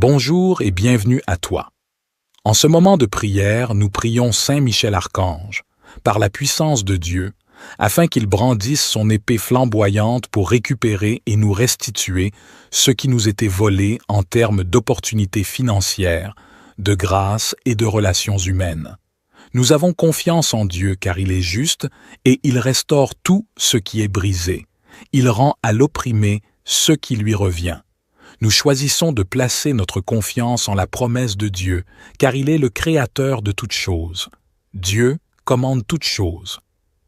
Bonjour et bienvenue à toi. En ce moment de prière, nous prions Saint Michel Archange, par la puissance de Dieu, afin qu'il brandisse son épée flamboyante pour récupérer et nous restituer ce qui nous était volé en termes d'opportunités financières, de grâce et de relations humaines. Nous avons confiance en Dieu car il est juste et il restaure tout ce qui est brisé. Il rend à l'opprimé ce qui lui revient. Nous choisissons de placer notre confiance en la promesse de Dieu, car il est le créateur de toutes choses. Dieu commande toutes choses.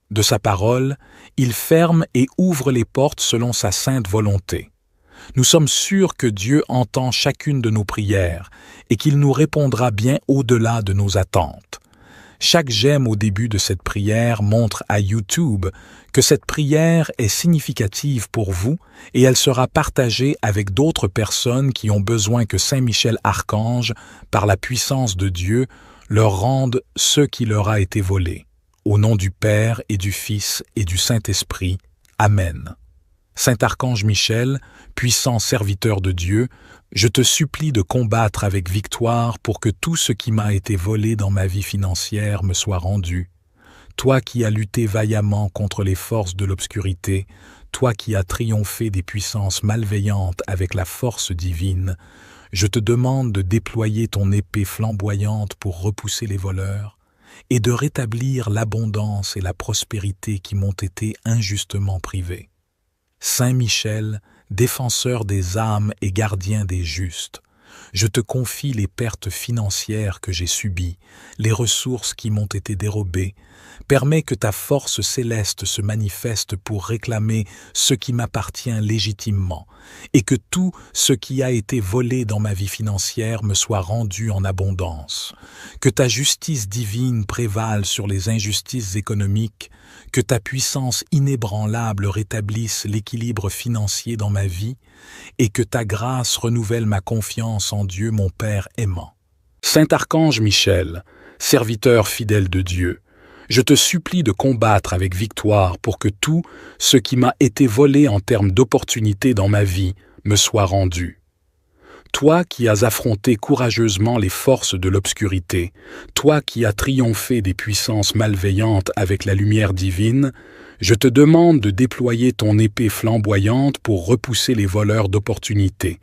De sa parole, il ferme et ouvre les portes selon sa sainte volonté. Nous sommes sûrs que Dieu entend chacune de nos prières et qu'il nous répondra bien au-delà de nos attentes. Chaque j'aime au début de cette prière montre à YouTube que cette prière est significative pour vous et elle sera partagée avec d'autres personnes qui ont besoin que Saint Michel Archange, par la puissance de Dieu, leur rende ce qui leur a été volé. Au nom du Père et du Fils et du Saint-Esprit. Amen. Saint Archange Michel, puissant serviteur de Dieu, je te supplie de combattre avec victoire pour que tout ce qui m'a été volé dans ma vie financière me soit rendu. Toi qui as lutté vaillamment contre les forces de l'obscurité, toi qui as triomphé des puissances malveillantes avec la force divine, je te demande de déployer ton épée flamboyante pour repousser les voleurs et de rétablir l'abondance et la prospérité qui m'ont été injustement privées. Saint Michel, défenseur des âmes et gardien des justes, je te confie les pertes financières que j'ai subies, les ressources qui m'ont été dérobées. Permets que ta force céleste se manifeste pour réclamer ce qui m'appartient légitimement et que tout ce qui a été volé dans ma vie financière me soit rendu en abondance. Que ta justice divine prévale sur les injustices économiques, que ta puissance inébranlable rétablisse l'équilibre financier dans ma vie et que ta grâce renouvelle ma confiance en Dieu mon Père aimant. Saint Archange Michel, serviteur fidèle de Dieu, je te supplie de combattre avec victoire pour que tout ce qui m'a été volé en termes d'opportunités dans ma vie me soit rendu. Toi qui as affronté courageusement les forces de l'obscurité, toi qui as triomphé des puissances malveillantes avec la lumière divine, je te demande de déployer ton épée flamboyante pour repousser les voleurs d'opportunités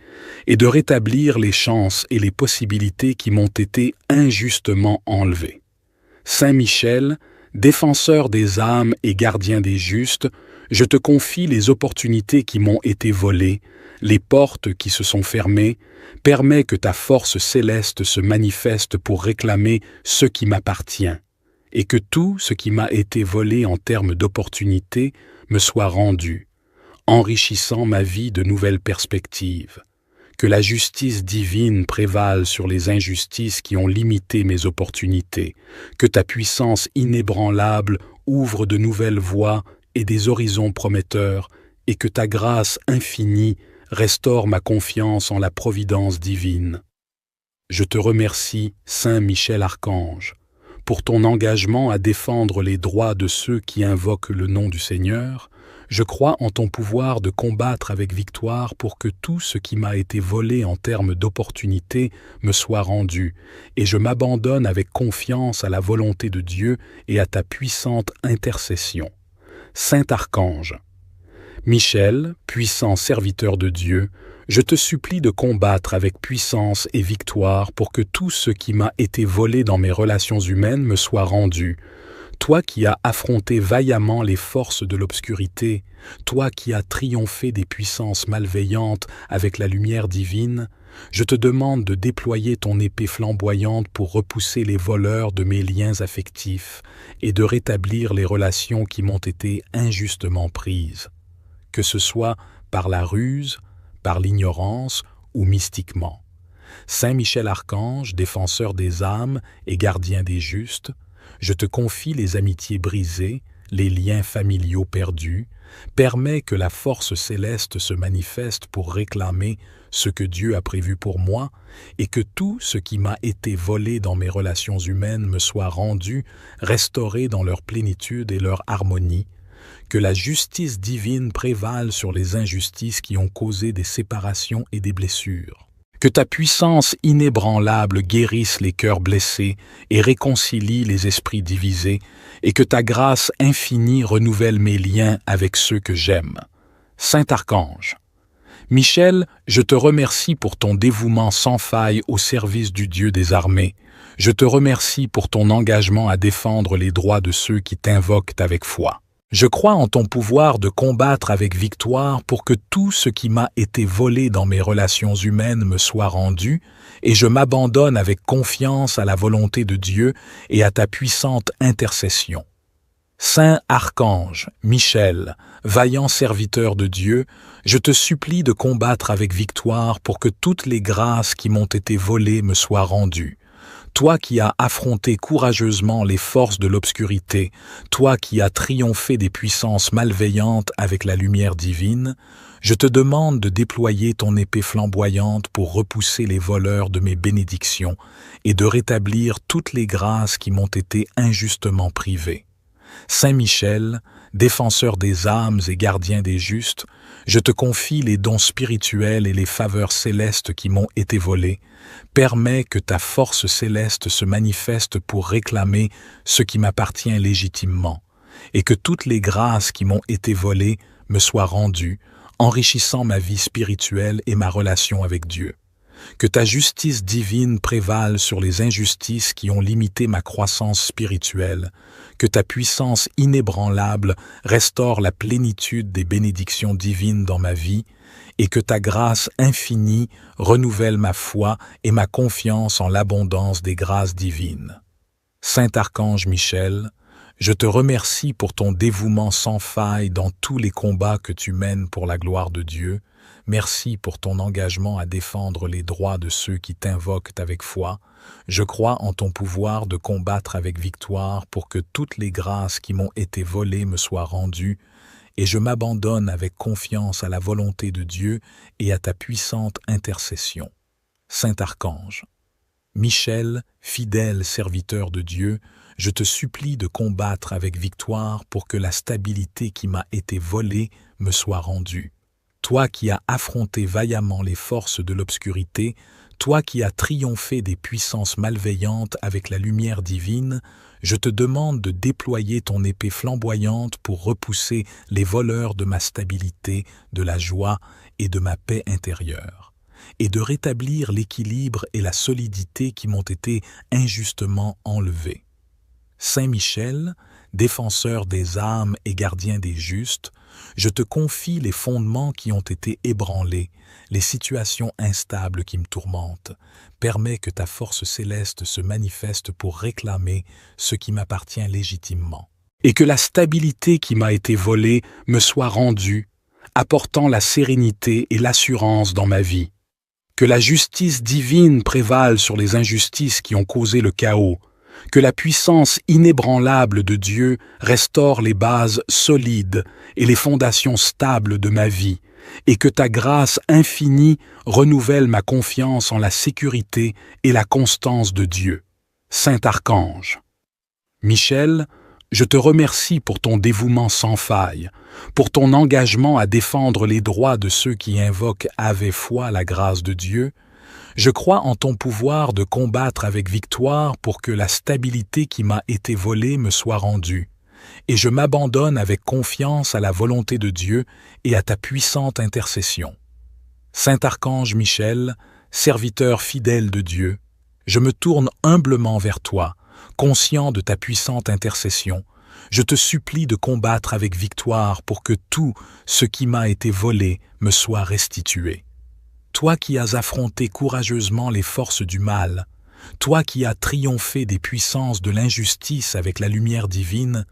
et de rétablir les chances et les possibilités qui m'ont été injustement enlevées. Saint Michel, défenseur des âmes et gardien des justes, je te confie les opportunités qui m'ont été volées, les portes qui se sont fermées. Permets que ta force céleste se manifeste pour réclamer ce qui m'appartient, et que tout ce qui m'a été volé en termes d'opportunités me soit rendu, enrichissant ma vie de nouvelles perspectives. Que la justice divine prévale sur les injustices qui ont limité mes opportunités, que ta puissance inébranlable ouvre de nouvelles voies et des horizons prometteurs, et que ta grâce infinie restaure ma confiance en la providence divine. Je te remercie, Saint Michel Archange, pour ton engagement à défendre les droits de ceux qui invoquent le nom du Seigneur. Je crois en ton pouvoir de combattre avec victoire pour que tout ce qui m'a été volé en termes d'opportunités me soit rendu, et je m'abandonne avec confiance à la volonté de Dieu et à ta puissante intercession. Saint Archange, Michel, puissant serviteur de Dieu, je te supplie de combattre avec puissance et victoire pour que tout ce qui m'a été volé dans mes relations humaines me soit rendu. Toi qui as affronté vaillamment les forces de l'obscurité, toi qui as triomphé des puissances malveillantes avec la lumière divine, je te demande de déployer ton épée flamboyante pour repousser les voleurs de mes liens affectifs et de rétablir les relations qui m'ont été injustement prises. Que ce soit par la ruse, par l'ignorance ou mystiquement. Saint Michel Archange, défenseur des âmes et gardien des justes, je te confie les amitiés brisées, les liens familiaux perdus, permets que la force céleste se manifeste pour réclamer ce que Dieu a prévu pour moi et que tout ce qui m'a été volé dans mes relations humaines me soit rendu, restauré dans leur plénitude et leur harmonie, que la justice divine prévale sur les injustices qui ont causé des séparations et des blessures, Que ta puissance inébranlable guérisse les cœurs blessés et réconcilie les esprits divisés, et que ta grâce infinie renouvelle mes liens avec ceux que j'aime. Saint Archange. Michel, je te remercie pour ton dévouement sans faille au service du Dieu des armées. Je te remercie pour ton engagement à défendre les droits de ceux qui t'invoquent avec foi. Je crois en ton pouvoir de combattre avec victoire pour que tout ce qui m'a été volé dans mes relations humaines me soit rendu, et je m'abandonne avec confiance à la volonté de Dieu et à ta puissante intercession. Saint Archange, Michel, vaillant serviteur de Dieu, je te supplie de combattre avec victoire pour que toutes les grâces qui m'ont été volées me soient rendues. Toi qui as affronté courageusement les forces de l'obscurité, toi qui as triomphé des puissances malveillantes avec la lumière divine, je te demande de déployer ton épée flamboyante pour repousser les voleurs de mes bénédictions et de rétablir toutes les grâces qui m'ont été injustement privées. Saint Michel, défenseur des âmes et gardien des justes, je te confie les dons spirituels et les faveurs célestes qui m'ont été volés. Permets que ta force céleste se manifeste pour réclamer ce qui m'appartient légitimement, et que toutes les grâces qui m'ont été volées me soient rendues, enrichissant ma vie spirituelle et ma relation avec Dieu. Que ta justice divine prévale sur les injustices qui ont limité ma croissance spirituelle, que ta puissance inébranlable restaure la plénitude des bénédictions divines dans ma vie, et que ta grâce infinie renouvelle ma foi et ma confiance en l'abondance des grâces divines. Saint Archange Michel, je te remercie pour ton dévouement sans faille dans tous les combats que tu mènes pour la gloire de Dieu. Merci pour ton engagement à défendre les droits de ceux qui t'invoquent avec foi. Je crois en ton pouvoir de combattre avec victoire pour que toutes les grâces qui m'ont été volées me soient rendues, et je m'abandonne avec confiance à la volonté de Dieu et à ta puissante intercession. Saint Archange. Michel, fidèle serviteur de Dieu, je te supplie de combattre avec victoire pour que la stabilité qui m'a été volée me soit rendue. Toi qui as affronté vaillamment les forces de l'obscurité, toi qui as triomphé des puissances malveillantes avec la lumière divine, je te demande de déployer ton épée flamboyante pour repousser les voleurs de ma stabilité, de la joie et de ma paix intérieure, et de rétablir l'équilibre et la solidité qui m'ont été injustement enlevés. Saint Michel, défenseur des âmes et gardien des justes, je te confie les fondements qui ont été ébranlés, les situations instables qui me tourmentent. Permets que ta force céleste se manifeste pour réclamer ce qui m'appartient légitimement, et que la stabilité qui m'a été volée me soit rendue, apportant la sérénité et l'assurance dans ma vie. Que la justice divine prévale sur les injustices qui ont causé le chaos, que la puissance inébranlable de Dieu restaure les bases solides et les fondations stables de ma vie, et que ta grâce infinie renouvelle ma confiance en la sécurité et la constance de Dieu. Saint Archange. Michel, je te remercie pour ton dévouement sans faille, pour ton engagement à défendre les droits de ceux qui invoquent avec foi la grâce de Dieu. Je crois en ton pouvoir de combattre avec victoire pour que la stabilité qui m'a été volée me soit rendue, et je m'abandonne avec confiance à la volonté de Dieu et à ta puissante intercession. Saint Archange Michel, serviteur fidèle de Dieu, je me tourne humblement vers toi, conscient de ta puissante intercession. Je te supplie de combattre avec victoire pour que tout ce qui m'a été volé me soit restitué. Toi qui as affronté courageusement les forces du mal, toi qui as triomphé des puissances de l'injustice avec la lumière divine,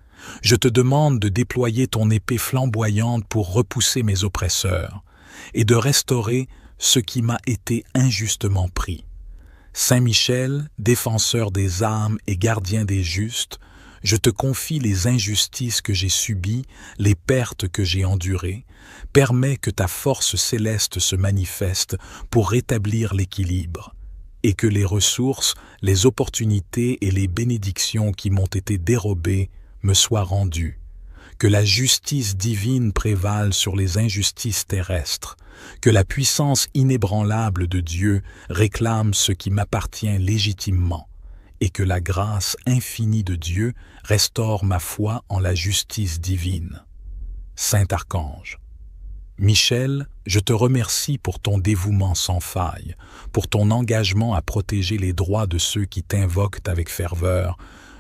je te demande de déployer ton épée flamboyante pour repousser mes oppresseurs et de restaurer ce qui m'a été injustement pris. Saint Michel, défenseur des âmes et gardien des justes, je te confie les injustices que j'ai subies, les pertes que j'ai endurées. Permets que ta force céleste se manifeste pour rétablir l'équilibre, et que les ressources, les opportunités et les bénédictions qui m'ont été dérobées me soient rendues. Que la justice divine prévale sur les injustices terrestres, que la puissance inébranlable de Dieu réclame ce qui m'appartient légitimement, et que la grâce infinie de Dieu restaure ma foi en la justice divine. Saint Archange, Michel, je te remercie pour ton dévouement sans faille, pour ton engagement à protéger les droits de ceux qui t'invoquent avec ferveur.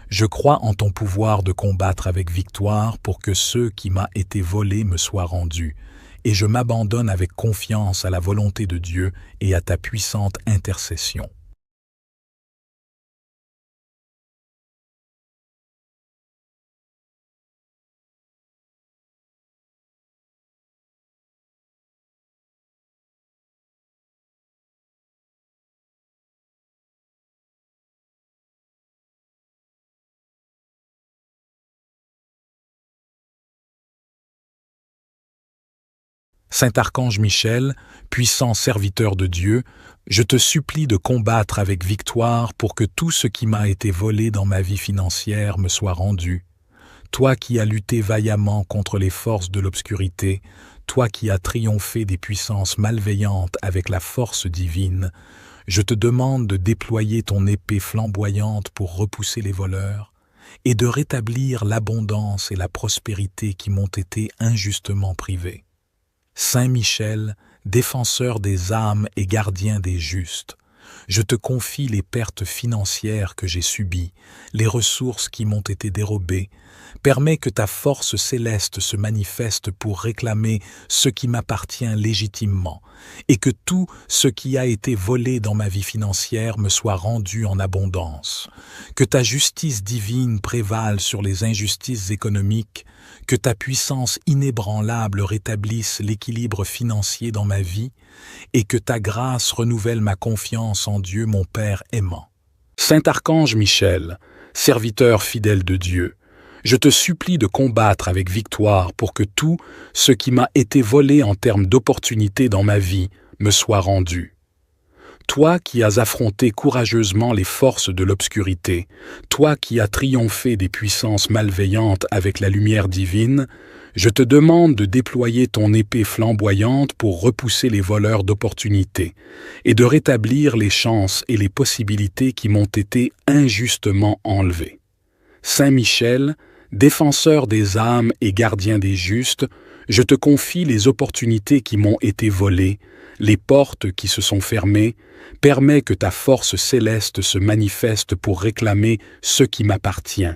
Je crois en ton pouvoir de combattre avec victoire pour que ce qui m'a été volé me soit rendu, et je m'abandonne avec confiance à la volonté de Dieu et à ta puissante intercession. Saint Archange Michel, puissant serviteur de Dieu, je te supplie de combattre avec victoire pour que tout ce qui m'a été volé dans ma vie financière me soit rendu. Toi qui as lutté vaillamment contre les forces de l'obscurité, toi qui as triomphé des puissances malveillantes avec la force divine, je te demande de déployer ton épée flamboyante pour repousser les voleurs et de rétablir l'abondance et la prospérité qui m'ont été injustement privées. Saint Michel, défenseur des âmes et gardien des justes, je te confie les pertes financières que j'ai subies, les ressources qui m'ont été dérobées. Permets que ta force céleste se manifeste pour réclamer ce qui m'appartient légitimement, et que tout ce qui a été volé dans ma vie financière me soit rendu en abondance. Que ta justice divine prévale sur les injustices économiques, que ta puissance inébranlable rétablisse l'équilibre financier dans ma vie, et que ta grâce renouvelle ma confiance en Dieu mon Père aimant. Saint Archange Michel, serviteur fidèle de Dieu, je te supplie de combattre avec victoire pour que tout ce qui m'a été volé en termes d'opportunités dans ma vie me soit rendu. Toi qui as affronté courageusement les forces de l'obscurité, toi qui as triomphé des puissances malveillantes avec la lumière divine, je te demande de déployer ton épée flamboyante pour repousser les voleurs d'opportunités et de rétablir les chances et les possibilités qui m'ont été injustement enlevées. Saint Michel, défenseur des âmes et gardien des justes, je te confie les opportunités qui m'ont été volées, les portes qui se sont fermées. Permets que ta force céleste se manifeste pour réclamer ce qui m'appartient,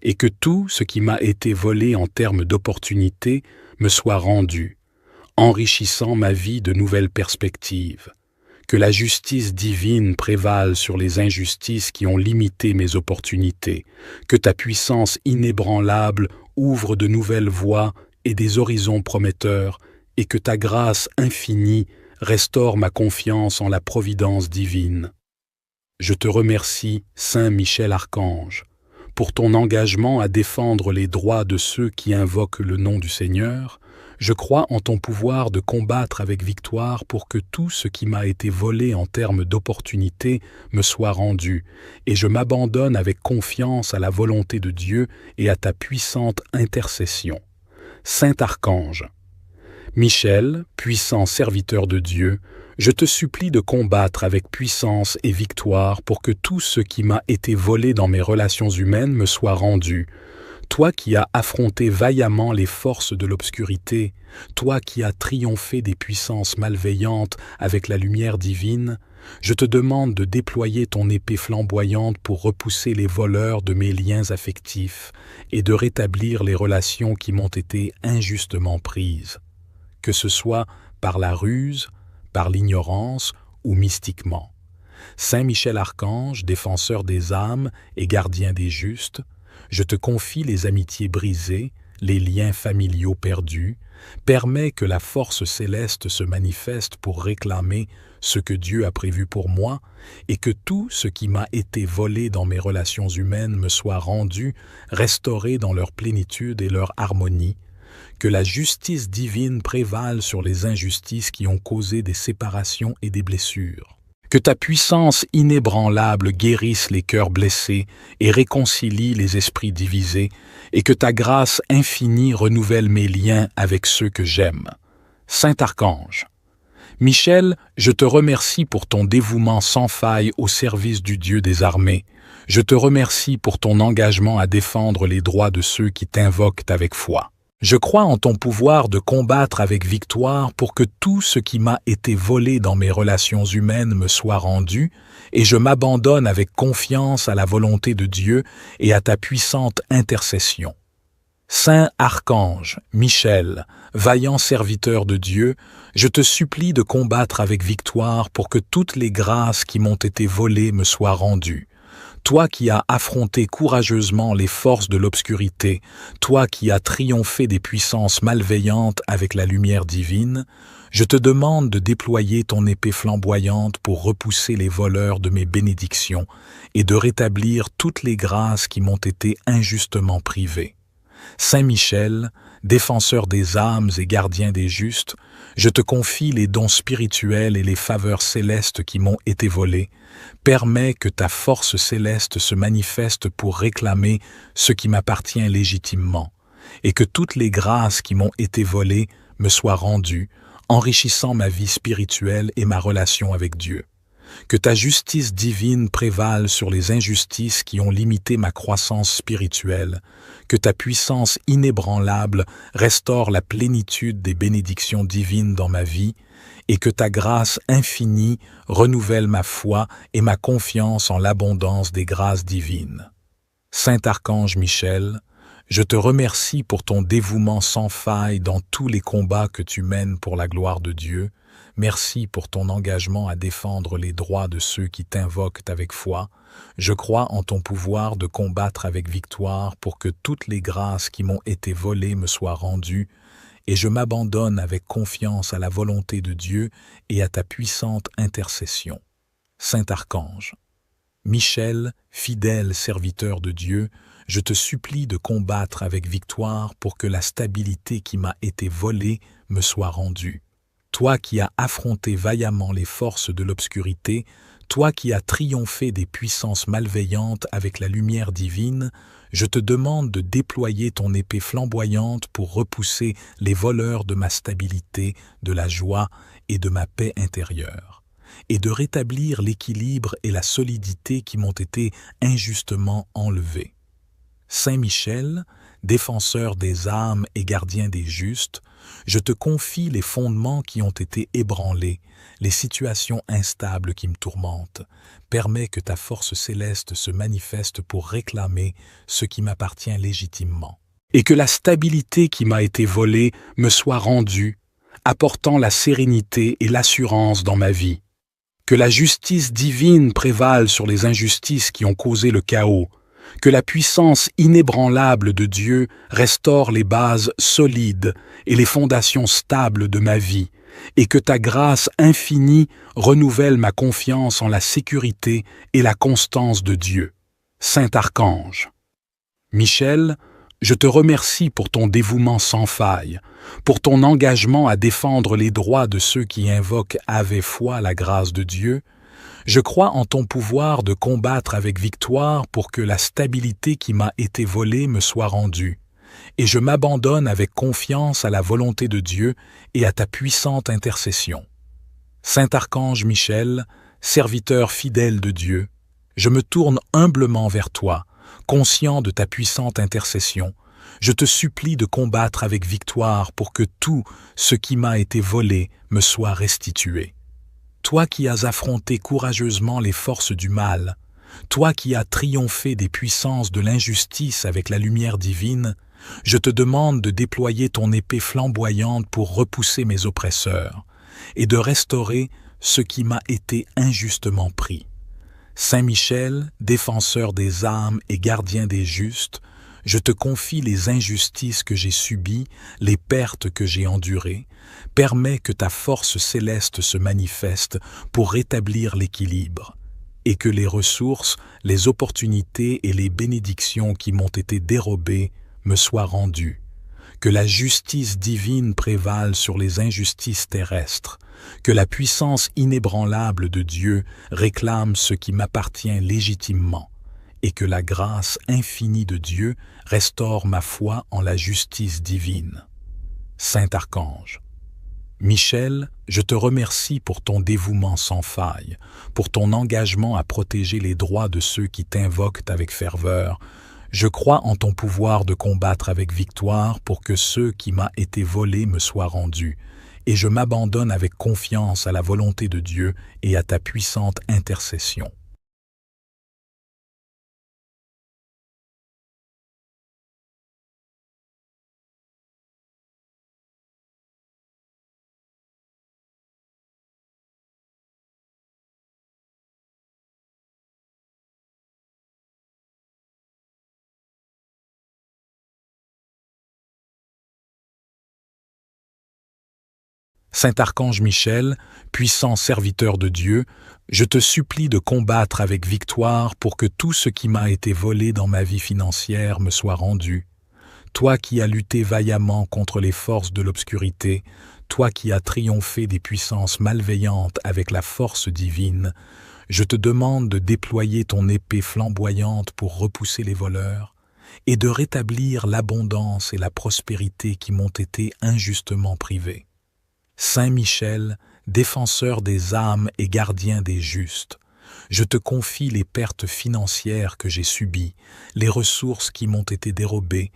et que tout ce qui m'a été volé en termes d'opportunités me soit rendu, enrichissant ma vie de nouvelles perspectives. Que la justice divine prévale sur les injustices qui ont limité mes opportunités, que ta puissance inébranlable ouvre de nouvelles voies et des horizons prometteurs, et que ta grâce infinie restaure ma confiance en la providence divine. Je te remercie, Saint Michel Archange, pour ton engagement à défendre les droits de ceux qui invoquent le nom du Seigneur. Je crois en ton pouvoir de combattre avec victoire pour que tout ce qui m'a été volé en termes d'opportunités me soit rendu, et je m'abandonne avec confiance à la volonté de Dieu et à ta puissante intercession. Saint Archange, Michel, puissant serviteur de Dieu, je te supplie de combattre avec puissance et victoire pour que tout ce qui m'a été volé dans mes relations humaines me soit rendu. Toi qui as affronté vaillamment les forces de l'obscurité, toi qui as triomphé des puissances malveillantes avec la lumière divine, je te demande de déployer ton épée flamboyante pour repousser les voleurs de mes liens affectifs et de rétablir les relations qui m'ont été injustement prises, que ce soit par la ruse, par l'ignorance ou mystiquement. Saint Michel Archange, défenseur des âmes et gardien des justes, je te confie les amitiés brisées, les liens familiaux perdus. Permets que la force céleste se manifeste pour réclamer ce que Dieu a prévu pour moi et que tout ce qui m'a été volé dans mes relations humaines me soit rendu, restauré dans leur plénitude et leur harmonie. Que la justice divine prévale sur les injustices qui ont causé des séparations et des blessures. Que ta puissance inébranlable guérisse les cœurs blessés et réconcilie les esprits divisés, et que ta grâce infinie renouvelle mes liens avec ceux que j'aime. Saint Archange, Michel, je te remercie pour ton dévouement sans faille au service du Dieu des armées. Je te remercie pour ton engagement à défendre les droits de ceux qui t'invoquent avec foi. Je crois en ton pouvoir de combattre avec victoire pour que tout ce qui m'a été volé dans mes relations humaines me soit rendu, et je m'abandonne avec confiance à la volonté de Dieu et à ta puissante intercession. Saint Archange, Michel, vaillant serviteur de Dieu, je te supplie de combattre avec victoire pour que toutes les grâces qui m'ont été volées me soient rendues. Toi qui as affronté courageusement les forces de l'obscurité, toi qui as triomphé des puissances malveillantes avec la lumière divine, je te demande de déployer ton épée flamboyante pour repousser les voleurs de mes bénédictions et de rétablir toutes les grâces qui m'ont été injustement privées. Saint Michel, défenseur des âmes et gardien des justes, je te confie les dons spirituels et les faveurs célestes qui m'ont été volés. Permets que ta force céleste se manifeste pour réclamer ce qui m'appartient légitimement, et que toutes les grâces qui m'ont été volées me soient rendues, enrichissant ma vie spirituelle et ma relation avec Dieu. Que ta justice divine prévale sur les injustices qui ont limité ma croissance spirituelle, que ta puissance inébranlable restaure la plénitude des bénédictions divines dans ma vie, et que ta grâce infinie renouvelle ma foi et ma confiance en l'abondance des grâces divines. Saint Archange Michel, je te remercie pour ton dévouement sans faille dans tous les combats que tu mènes pour la gloire de Dieu. Merci pour ton engagement à défendre les droits de ceux qui t'invoquent avec foi. Je crois en ton pouvoir de combattre avec victoire pour que toutes les grâces qui m'ont été volées me soient rendues, et je m'abandonne avec confiance à la volonté de Dieu et à ta puissante intercession. Saint Archange, Michel, fidèle serviteur de Dieu, je te supplie de combattre avec victoire pour que la stabilité qui m'a été volée me soit rendue. Toi qui as affronté vaillamment les forces de l'obscurité, toi qui as triomphé des puissances malveillantes avec la lumière divine, je te demande de déployer ton épée flamboyante pour repousser les voleurs de ma stabilité, de la joie et de ma paix intérieure, et de rétablir l'équilibre et la solidité qui m'ont été injustement enlevés. Saint Michel, défenseur des âmes et gardien des justes, je te confie les fondements qui ont été ébranlés, les situations instables qui me tourmentent. Permets que ta force céleste se manifeste pour réclamer ce qui m'appartient légitimement, et que la stabilité qui m'a été volée me soit rendue, apportant la sérénité et l'assurance dans ma vie. Que la justice divine prévale sur les injustices qui ont causé le chaos, que la puissance inébranlable de Dieu restaure les bases solides et les fondations stables de ma vie, et que ta grâce infinie renouvelle ma confiance en la sécurité et la constance de Dieu. Saint Archange, Michel, je te remercie pour ton dévouement sans faille, pour ton engagement à défendre les droits de ceux qui invoquent avec foi la grâce de Dieu. Je crois en ton pouvoir de combattre avec victoire pour que la stabilité qui m'a été volée me soit rendue, et je m'abandonne avec confiance à la volonté de Dieu et à ta puissante intercession. Saint Archange Michel, serviteur fidèle de Dieu, je me tourne humblement vers toi, conscient de ta puissante intercession. Je te supplie de combattre avec victoire pour que tout ce qui m'a été volé me soit restitué. Toi qui as affronté courageusement les forces du mal, toi qui as triomphé des puissances de l'injustice avec la lumière divine, je te demande de déployer ton épée flamboyante pour repousser mes oppresseurs et de restaurer ce qui m'a été injustement pris. Saint Michel, défenseur des âmes et gardien des justes, je te confie les injustices que j'ai subies, les pertes que j'ai endurées. Permets que ta force céleste se manifeste pour rétablir l'équilibre, et que les ressources, les opportunités et les bénédictions qui m'ont été dérobées me soient rendues. Que la justice divine prévale sur les injustices terrestres, que la puissance inébranlable de Dieu réclame ce qui m'appartient légitimement, et que la grâce infinie de Dieu restaure ma foi en la justice divine. Saint Archange, Michel, je te remercie pour ton dévouement sans faille, pour ton engagement à protéger les droits de ceux qui t'invoquent avec ferveur. Je crois en ton pouvoir de combattre avec victoire pour que ce qui m'a été volé me soit rendu, et je m'abandonne avec confiance à la volonté de Dieu et à ta puissante intercession. Saint Archange Michel, puissant serviteur de Dieu, je te supplie de combattre avec victoire pour que tout ce qui m'a été volé dans ma vie financière me soit rendu. Toi qui as lutté vaillamment contre les forces de l'obscurité, toi qui as triomphé des puissances malveillantes avec la force divine, je te demande de déployer ton épée flamboyante pour repousser les voleurs et de rétablir l'abondance et la prospérité qui m'ont été injustement privées. Saint Michel, défenseur des âmes et gardien des justes, je te confie les pertes financières que j'ai subies, les ressources qui m'ont été dérobées.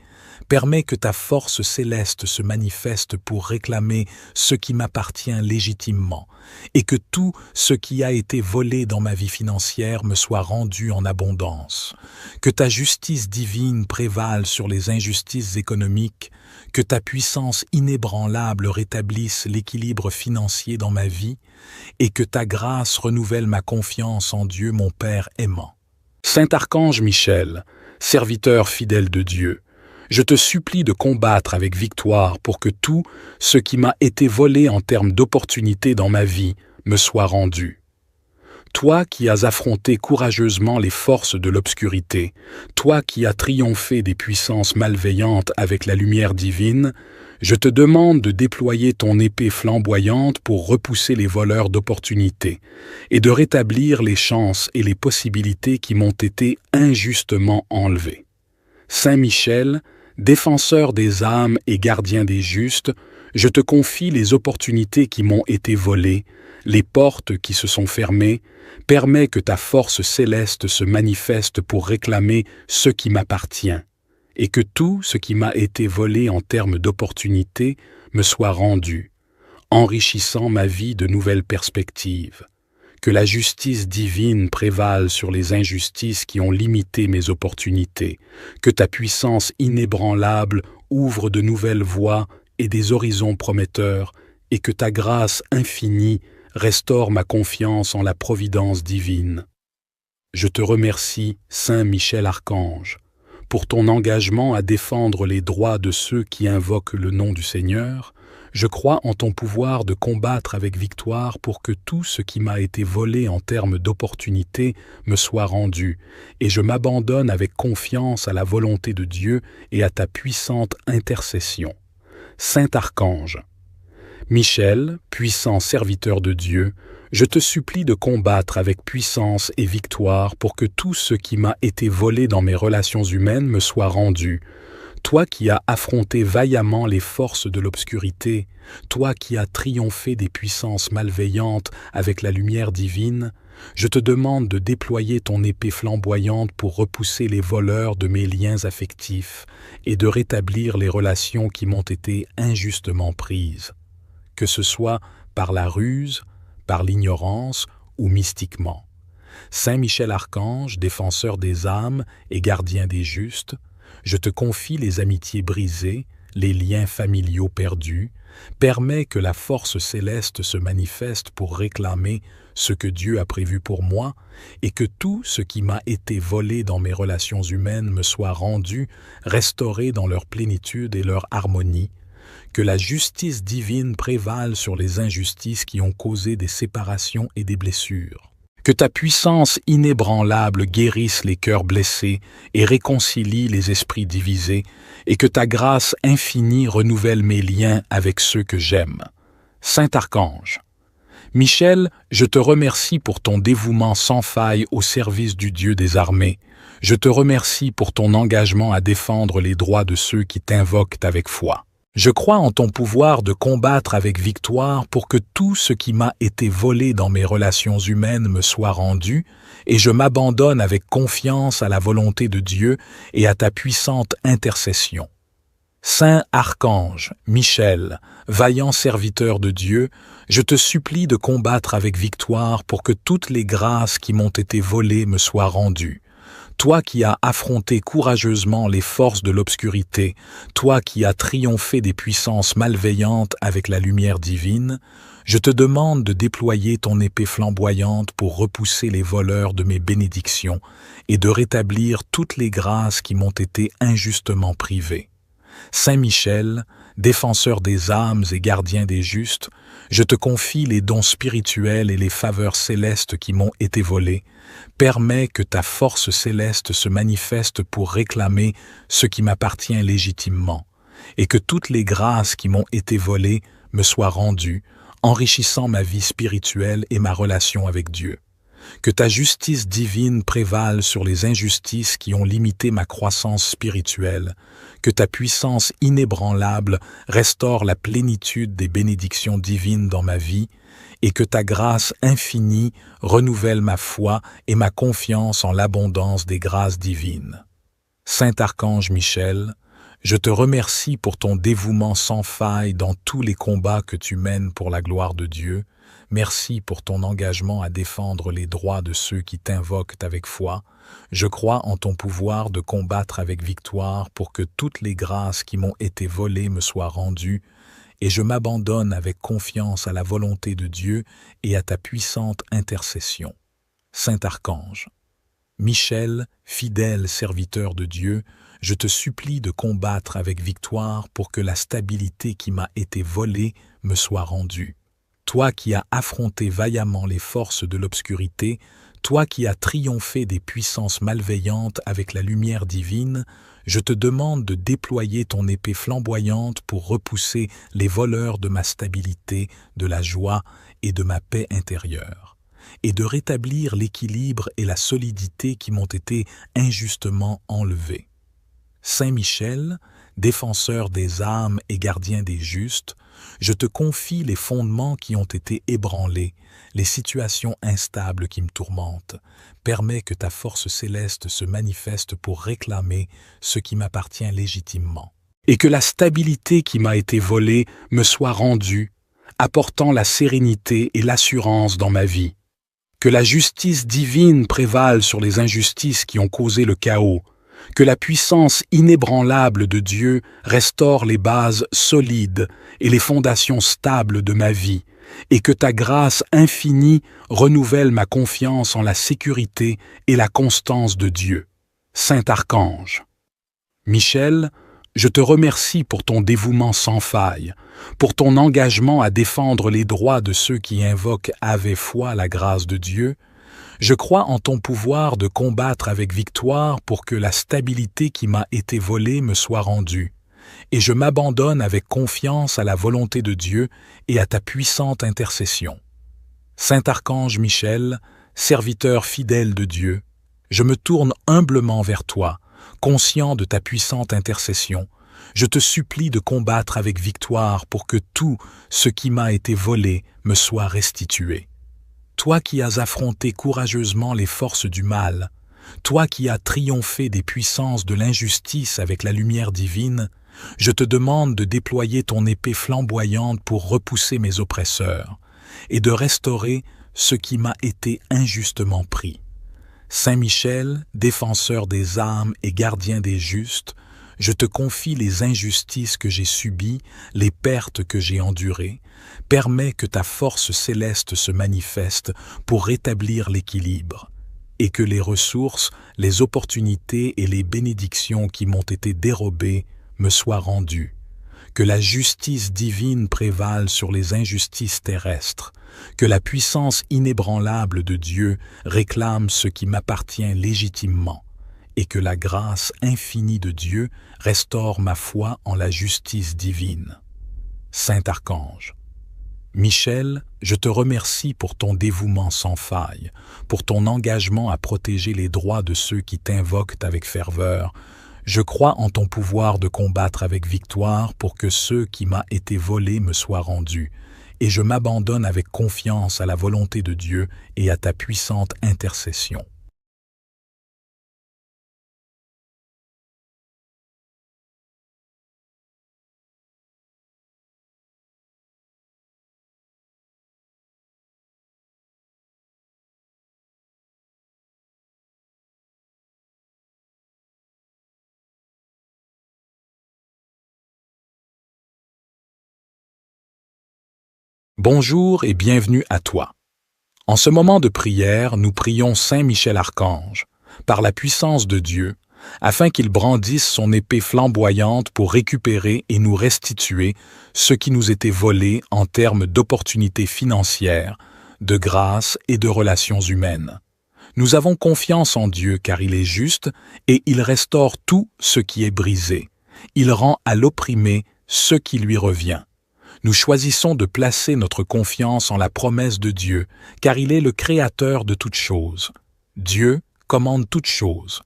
Permets que ta force céleste se manifeste pour réclamer ce qui m'appartient légitimement, et que tout ce qui a été volé dans ma vie financière me soit rendu en abondance. Que ta justice divine prévale sur les injustices économiques, que ta puissance inébranlable rétablisse l'équilibre financier dans ma vie, et que ta grâce renouvelle ma confiance en Dieu mon Père aimant. Saint Archange Michel, serviteur fidèle de Dieu, je te supplie de combattre avec victoire pour que tout ce qui m'a été volé en termes d'opportunités dans ma vie me soit rendu. Toi qui as affronté courageusement les forces de l'obscurité, toi qui as triomphé des puissances malveillantes avec la lumière divine, je te demande de déployer ton épée flamboyante pour repousser les voleurs d'opportunités et de rétablir les chances et les possibilités qui m'ont été injustement enlevées. Saint Michel, défenseur des âmes et gardien des justes, je te confie les opportunités qui m'ont été volées, les portes qui se sont fermées. Permets que ta force céleste se manifeste pour réclamer ce qui m'appartient, et que tout ce qui m'a été volé en termes d'opportunités me soit rendu, enrichissant ma vie de nouvelles perspectives. Que la justice divine prévale sur les injustices qui ont limité mes opportunités, que ta puissance inébranlable ouvre de nouvelles voies et des horizons prometteurs, et que ta grâce infinie restaure ma confiance en la providence divine. Je te remercie, Saint Michel Archange, pour ton engagement à défendre les droits de ceux qui invoquent le nom du Seigneur. Je crois en ton pouvoir de combattre avec victoire pour que tout ce qui m'a été volé en termes d'opportunités me soit rendu, et je m'abandonne avec confiance à la volonté de Dieu et à ta puissante intercession. Saint Archange, Michel, puissant serviteur de Dieu, je te supplie de combattre avec puissance et victoire pour que tout ce qui m'a été volé dans mes relations humaines me soit rendu. Toi qui as affronté vaillamment les forces de l'obscurité, toi qui as triomphé des puissances malveillantes avec la lumière divine, je te demande de déployer ton épée flamboyante pour repousser les voleurs de mes liens affectifs et de rétablir les relations qui m'ont été injustement prises. Que ce soit par la ruse, par l'ignorance ou mystiquement. Saint Michel Archange, défenseur des âmes et gardien des justes, je te confie les amitiés brisées, les liens familiaux perdus, permets que la force céleste se manifeste pour réclamer ce que Dieu a prévu pour moi et que tout ce qui m'a été volé dans mes relations humaines me soit rendu, restauré dans leur plénitude et leur harmonie, que la justice divine prévale sur les injustices qui ont causé des séparations et des blessures. Que ta puissance inébranlable guérisse les cœurs blessés et réconcilie les esprits divisés, et que ta grâce infinie renouvelle mes liens avec ceux que j'aime. Saint Archange, Michel, je te remercie pour ton dévouement sans faille au service du Dieu des armées. Je te remercie pour ton engagement à défendre les droits de ceux qui t'invoquent avec foi. Je crois en ton pouvoir de combattre avec victoire pour que tout ce qui m'a été volé dans mes relations humaines me soit rendu, et je m'abandonne avec confiance à la volonté de Dieu et à ta puissante intercession. Saint Archange, Michel, vaillant serviteur de Dieu, je te supplie de combattre avec victoire pour que toutes les grâces qui m'ont été volées me soient rendues. Toi qui as affronté courageusement les forces de l'obscurité, toi qui as triomphé des puissances malveillantes avec la lumière divine, je te demande de déployer ton épée flamboyante pour repousser les voleurs de mes bénédictions et de rétablir toutes les grâces qui m'ont été injustement privées. Saint Michel, défenseur des âmes et gardien des justes, je te confie les dons spirituels et les faveurs célestes qui m'ont été volés. Permets que ta force céleste se manifeste pour réclamer ce qui m'appartient légitimement, et que toutes les grâces qui m'ont été volées me soient rendues, enrichissant ma vie spirituelle et ma relation avec Dieu. Que ta justice divine prévale sur les injustices qui ont limité ma croissance spirituelle, que ta puissance inébranlable restaure la plénitude des bénédictions divines dans ma vie, et que ta grâce infinie renouvelle ma foi et ma confiance en l'abondance des grâces divines. Saint Archange Michel, je te remercie pour ton dévouement sans faille dans tous les combats que tu mènes pour la gloire de Dieu. Merci pour ton engagement à défendre les droits de ceux qui t'invoquent avec foi. Je crois en ton pouvoir de combattre avec victoire pour que toutes les grâces qui m'ont été volées me soient rendues, et je m'abandonne avec confiance à la volonté de Dieu et à ta puissante intercession. Saint Archange, Michel, fidèle serviteur de Dieu, je te supplie de combattre avec victoire pour que la stabilité qui m'a été volée me soit rendue. Toi qui as affronté vaillamment les forces de l'obscurité, toi qui as triomphé des puissances malveillantes avec la lumière divine, je te demande de déployer ton épée flamboyante pour repousser les voleurs de ma stabilité, de la joie et de ma paix intérieure, et de rétablir l'équilibre et la solidité qui m'ont été injustement enlevés. Saint Michel, défenseur des âmes et gardien des justes, je te confie les fondements qui ont été ébranlés, les situations instables qui me tourmentent. Permets que ta force céleste se manifeste pour réclamer ce qui m'appartient légitimement, et que la stabilité qui m'a été volée me soit rendue, apportant la sérénité et l'assurance dans ma vie. Que la justice divine prévale sur les injustices qui ont causé le chaos, que la puissance inébranlable de Dieu restaure les bases solides et les fondations stables de ma vie, et que ta grâce infinie renouvelle ma confiance en la sécurité et la constance de Dieu. Saint Archange. Michel, je te remercie pour ton dévouement sans faille, pour ton engagement à défendre les droits de ceux qui invoquent avec foi la grâce de Dieu. Je crois en ton pouvoir de combattre avec victoire pour que la stabilité qui m'a été volée me soit rendue, et je m'abandonne avec confiance à la volonté de Dieu et à ta puissante intercession. Saint Archange Michel, serviteur fidèle de Dieu, je me tourne humblement vers toi, conscient de ta puissante intercession. Je te supplie de combattre avec victoire pour que tout ce qui m'a été volé me soit restitué. Toi qui as affronté courageusement les forces du mal, toi qui as triomphé des puissances de l'injustice avec la lumière divine, je te demande de déployer ton épée flamboyante pour repousser mes oppresseurs et de restaurer ce qui m'a été injustement pris. Saint Michel, défenseur des âmes et gardien des justes, je te confie les injustices que j'ai subies, les pertes que j'ai endurées. Permets que ta force céleste se manifeste pour rétablir l'équilibre, et que les ressources, les opportunités et les bénédictions qui m'ont été dérobées me soient rendues. Que la justice divine prévale sur les injustices terrestres, que la puissance inébranlable de Dieu réclame ce qui m'appartient légitimement, et que la grâce infinie de Dieu restaure ma foi en la justice divine. Saint Archange. Michel, je te remercie pour ton dévouement sans faille, pour ton engagement à protéger les droits de ceux qui t'invoquent avec ferveur. Je crois en ton pouvoir de combattre avec victoire pour que ce qui m'a été volé me soit rendu, et je m'abandonne avec confiance à la volonté de Dieu et à ta puissante intercession. Bonjour et bienvenue à toi. En ce moment de prière, nous prions Saint Michel Archange, par la puissance de Dieu, afin qu'il brandisse son épée flamboyante pour récupérer et nous restituer ce qui nous était volé en termes d'opportunités financières, de grâce et de relations humaines. Nous avons confiance en Dieu car il est juste et il restaure tout ce qui est brisé. Il rend à l'opprimé ce qui lui revient. Nous choisissons de placer notre confiance en la promesse de Dieu, car il est le créateur de toutes choses. Dieu commande toutes choses.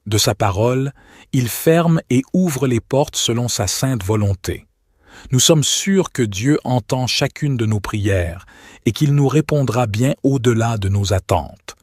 De sa parole, il ferme et ouvre les portes selon sa sainte volonté. Nous sommes sûrs que Dieu entend chacune de nos prières et qu'il nous répondra bien au-delà de nos attentes.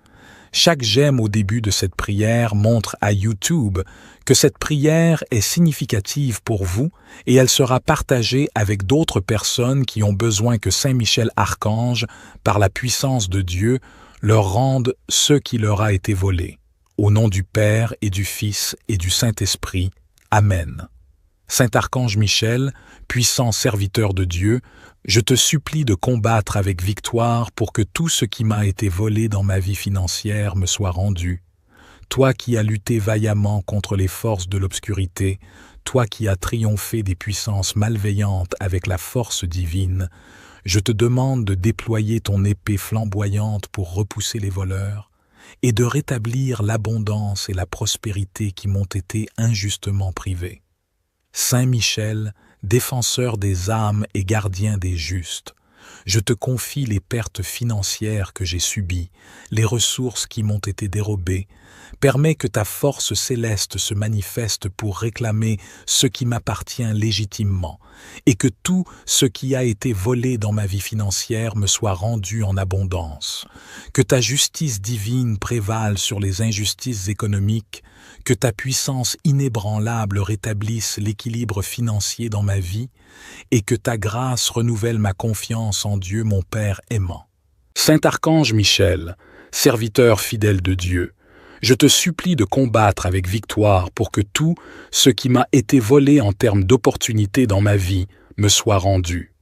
Chaque j'aime au début de cette prière montre à YouTube que cette prière est significative pour vous et elle sera partagée avec d'autres personnes qui ont besoin que Saint Michel Archange, par la puissance de Dieu, leur rende ce qui leur a été volé. Au nom du Père et du Fils et du Saint-Esprit. Amen. Saint Archange Michel, puissant serviteur de Dieu, je te supplie de combattre avec victoire pour que tout ce qui m'a été volé dans ma vie financière me soit rendu. Toi qui as lutté vaillamment contre les forces de l'obscurité, toi qui as triomphé des puissances malveillantes avec la force divine, je te demande de déployer ton épée flamboyante pour repousser les voleurs et de rétablir l'abondance et la prospérité qui m'ont été injustement privées. Saint Michel, défenseur des âmes et gardien des justes, je te confie les pertes financières que j'ai subies, les ressources qui m'ont été dérobées. Permets que ta force céleste se manifeste pour réclamer ce qui m'appartient légitimement et que tout ce qui a été volé dans ma vie financière me soit rendu en abondance. Que ta justice divine prévale sur les injustices économiques, que ta puissance inébranlable rétablisse l'équilibre financier dans ma vie et que ta grâce renouvelle ma confiance en Dieu mon Père aimant. Saint Archange Michel, serviteur fidèle de Dieu, je te supplie de combattre avec victoire pour que tout ce qui m'a été volé en termes d'opportunités dans ma vie me soit rendu.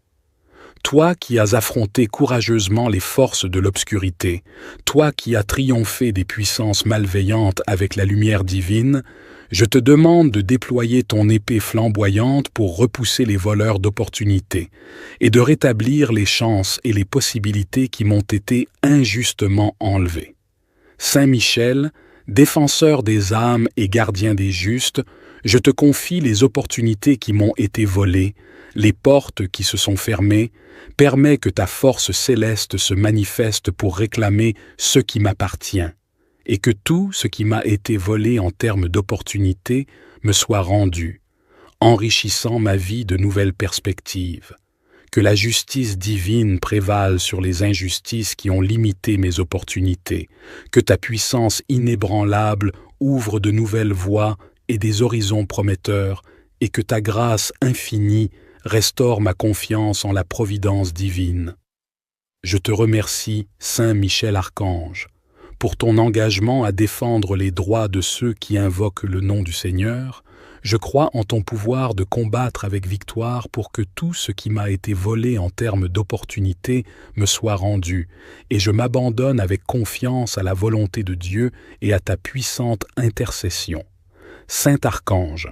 Toi qui as affronté courageusement les forces de l'obscurité, toi qui as triomphé des puissances malveillantes avec la lumière divine, je te demande de déployer ton épée flamboyante pour repousser les voleurs d'opportunités et de rétablir les chances et les possibilités qui m'ont été injustement enlevées. Saint Michel, défenseur des âmes et gardien des justes, je te confie les opportunités qui m'ont été volées, les portes qui se sont fermées. Permets que ta force céleste se manifeste pour réclamer ce qui m'appartient, et que tout ce qui m'a été volé en termes d'opportunités me soit rendu, enrichissant ma vie de nouvelles perspectives. Que la justice divine prévale sur les injustices qui ont limité mes opportunités, que ta puissance inébranlable ouvre de nouvelles voies et des horizons prometteurs, et que ta grâce infinie restaure ma confiance en la providence divine. Je te remercie, Saint Michel Archange, pour ton engagement à défendre les droits de ceux qui invoquent le nom du Seigneur. Je crois en ton pouvoir de combattre avec victoire pour que tout ce qui m'a été volé en termes d'opportunités me soit rendu, et je m'abandonne avec confiance à la volonté de Dieu et à ta puissante intercession. Saint Archange,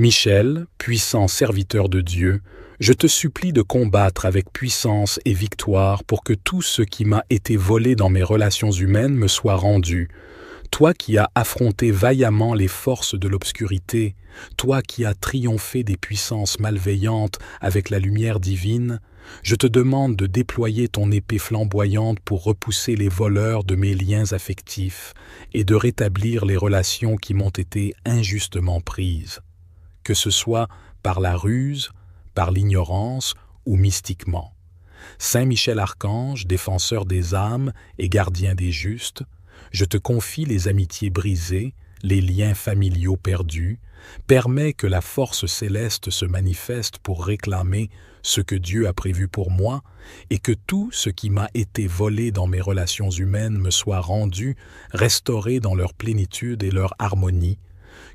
Michel, puissant serviteur de Dieu, je te supplie de combattre avec puissance et victoire pour que tout ce qui m'a été volé dans mes relations humaines me soit rendu. Toi qui as affronté vaillamment les forces de l'obscurité, toi qui as triomphé des puissances malveillantes avec la lumière divine, je te demande de déployer ton épée flamboyante pour repousser les voleurs de mes liens affectifs et de rétablir les relations qui m'ont été injustement prises, que ce soit par la ruse, par l'ignorance ou mystiquement. Saint Michel Archange, défenseur des âmes et gardien des justes, je te confie les amitiés brisées, les liens familiaux perdus, permets que la force céleste se manifeste pour réclamer ce que Dieu a prévu pour moi et que tout ce qui m'a été volé dans mes relations humaines me soit rendu, restauré dans leur plénitude et leur harmonie,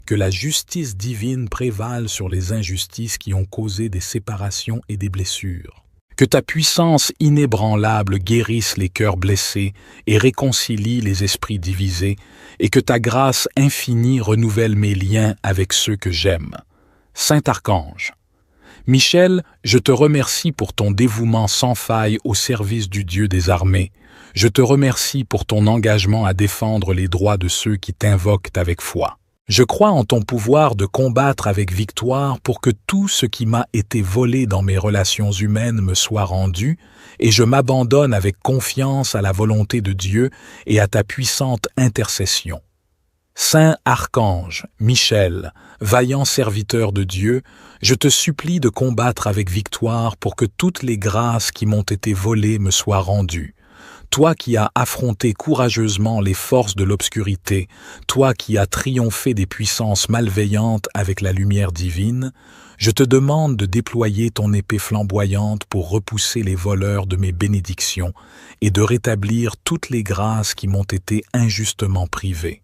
que la justice divine prévale sur les injustices qui ont causé des séparations et des blessures. Que ta puissance inébranlable guérisse les cœurs blessés et réconcilie les esprits divisés, et que ta grâce infinie renouvelle mes liens avec ceux que j'aime. Saint Archange, Michel, je te remercie pour ton dévouement sans faille au service du Dieu des armées. Je te remercie pour ton engagement à défendre les droits de ceux qui t'invoquent avec foi. Je crois en ton pouvoir de combattre avec victoire pour que tout ce qui m'a été volé dans mes relations humaines me soit rendu, et je m'abandonne avec confiance à la volonté de Dieu et à ta puissante intercession. Saint Archange, Michel, vaillant serviteur de Dieu, je te supplie de combattre avec victoire pour que toutes les grâces qui m'ont été volées me soient rendues. Toi qui as affronté courageusement les forces de l'obscurité, toi qui as triomphé des puissances malveillantes avec la lumière divine, je te demande de déployer ton épée flamboyante pour repousser les voleurs de mes bénédictions et de rétablir toutes les grâces qui m'ont été injustement privées.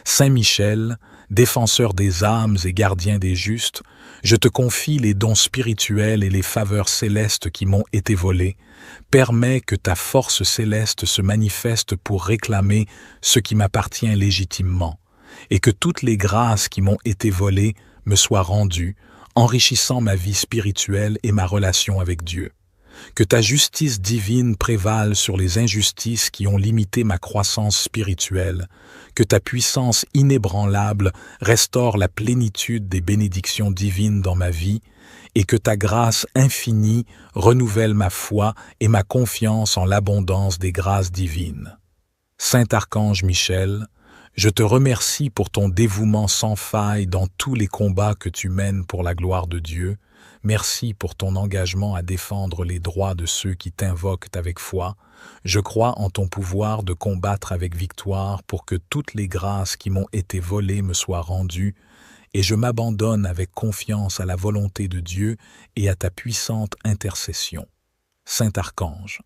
Saint Michel, défenseur des âmes et gardien des justes, je te confie les dons spirituels et les faveurs célestes qui m'ont été volés. Permets que ta force céleste se manifeste pour réclamer ce qui m'appartient légitimement, et que toutes les grâces qui m'ont été volées me soient rendues, enrichissant ma vie spirituelle et ma relation avec Dieu. Que ta justice divine prévale sur les injustices qui ont limité ma croissance spirituelle, que ta puissance inébranlable restaure la plénitude des bénédictions divines dans ma vie, et que ta grâce infinie renouvelle ma foi et ma confiance en l'abondance des grâces divines. Saint Archange Michel, je te remercie pour ton dévouement sans faille dans tous les combats que tu mènes pour la gloire de Dieu. Merci pour ton engagement à défendre les droits de ceux qui t'invoquent avec foi. Je crois en ton pouvoir de combattre avec victoire pour que toutes les grâces qui m'ont été volées me soient rendues, et je m'abandonne avec confiance à la volonté de Dieu et à ta puissante intercession. Saint Archange,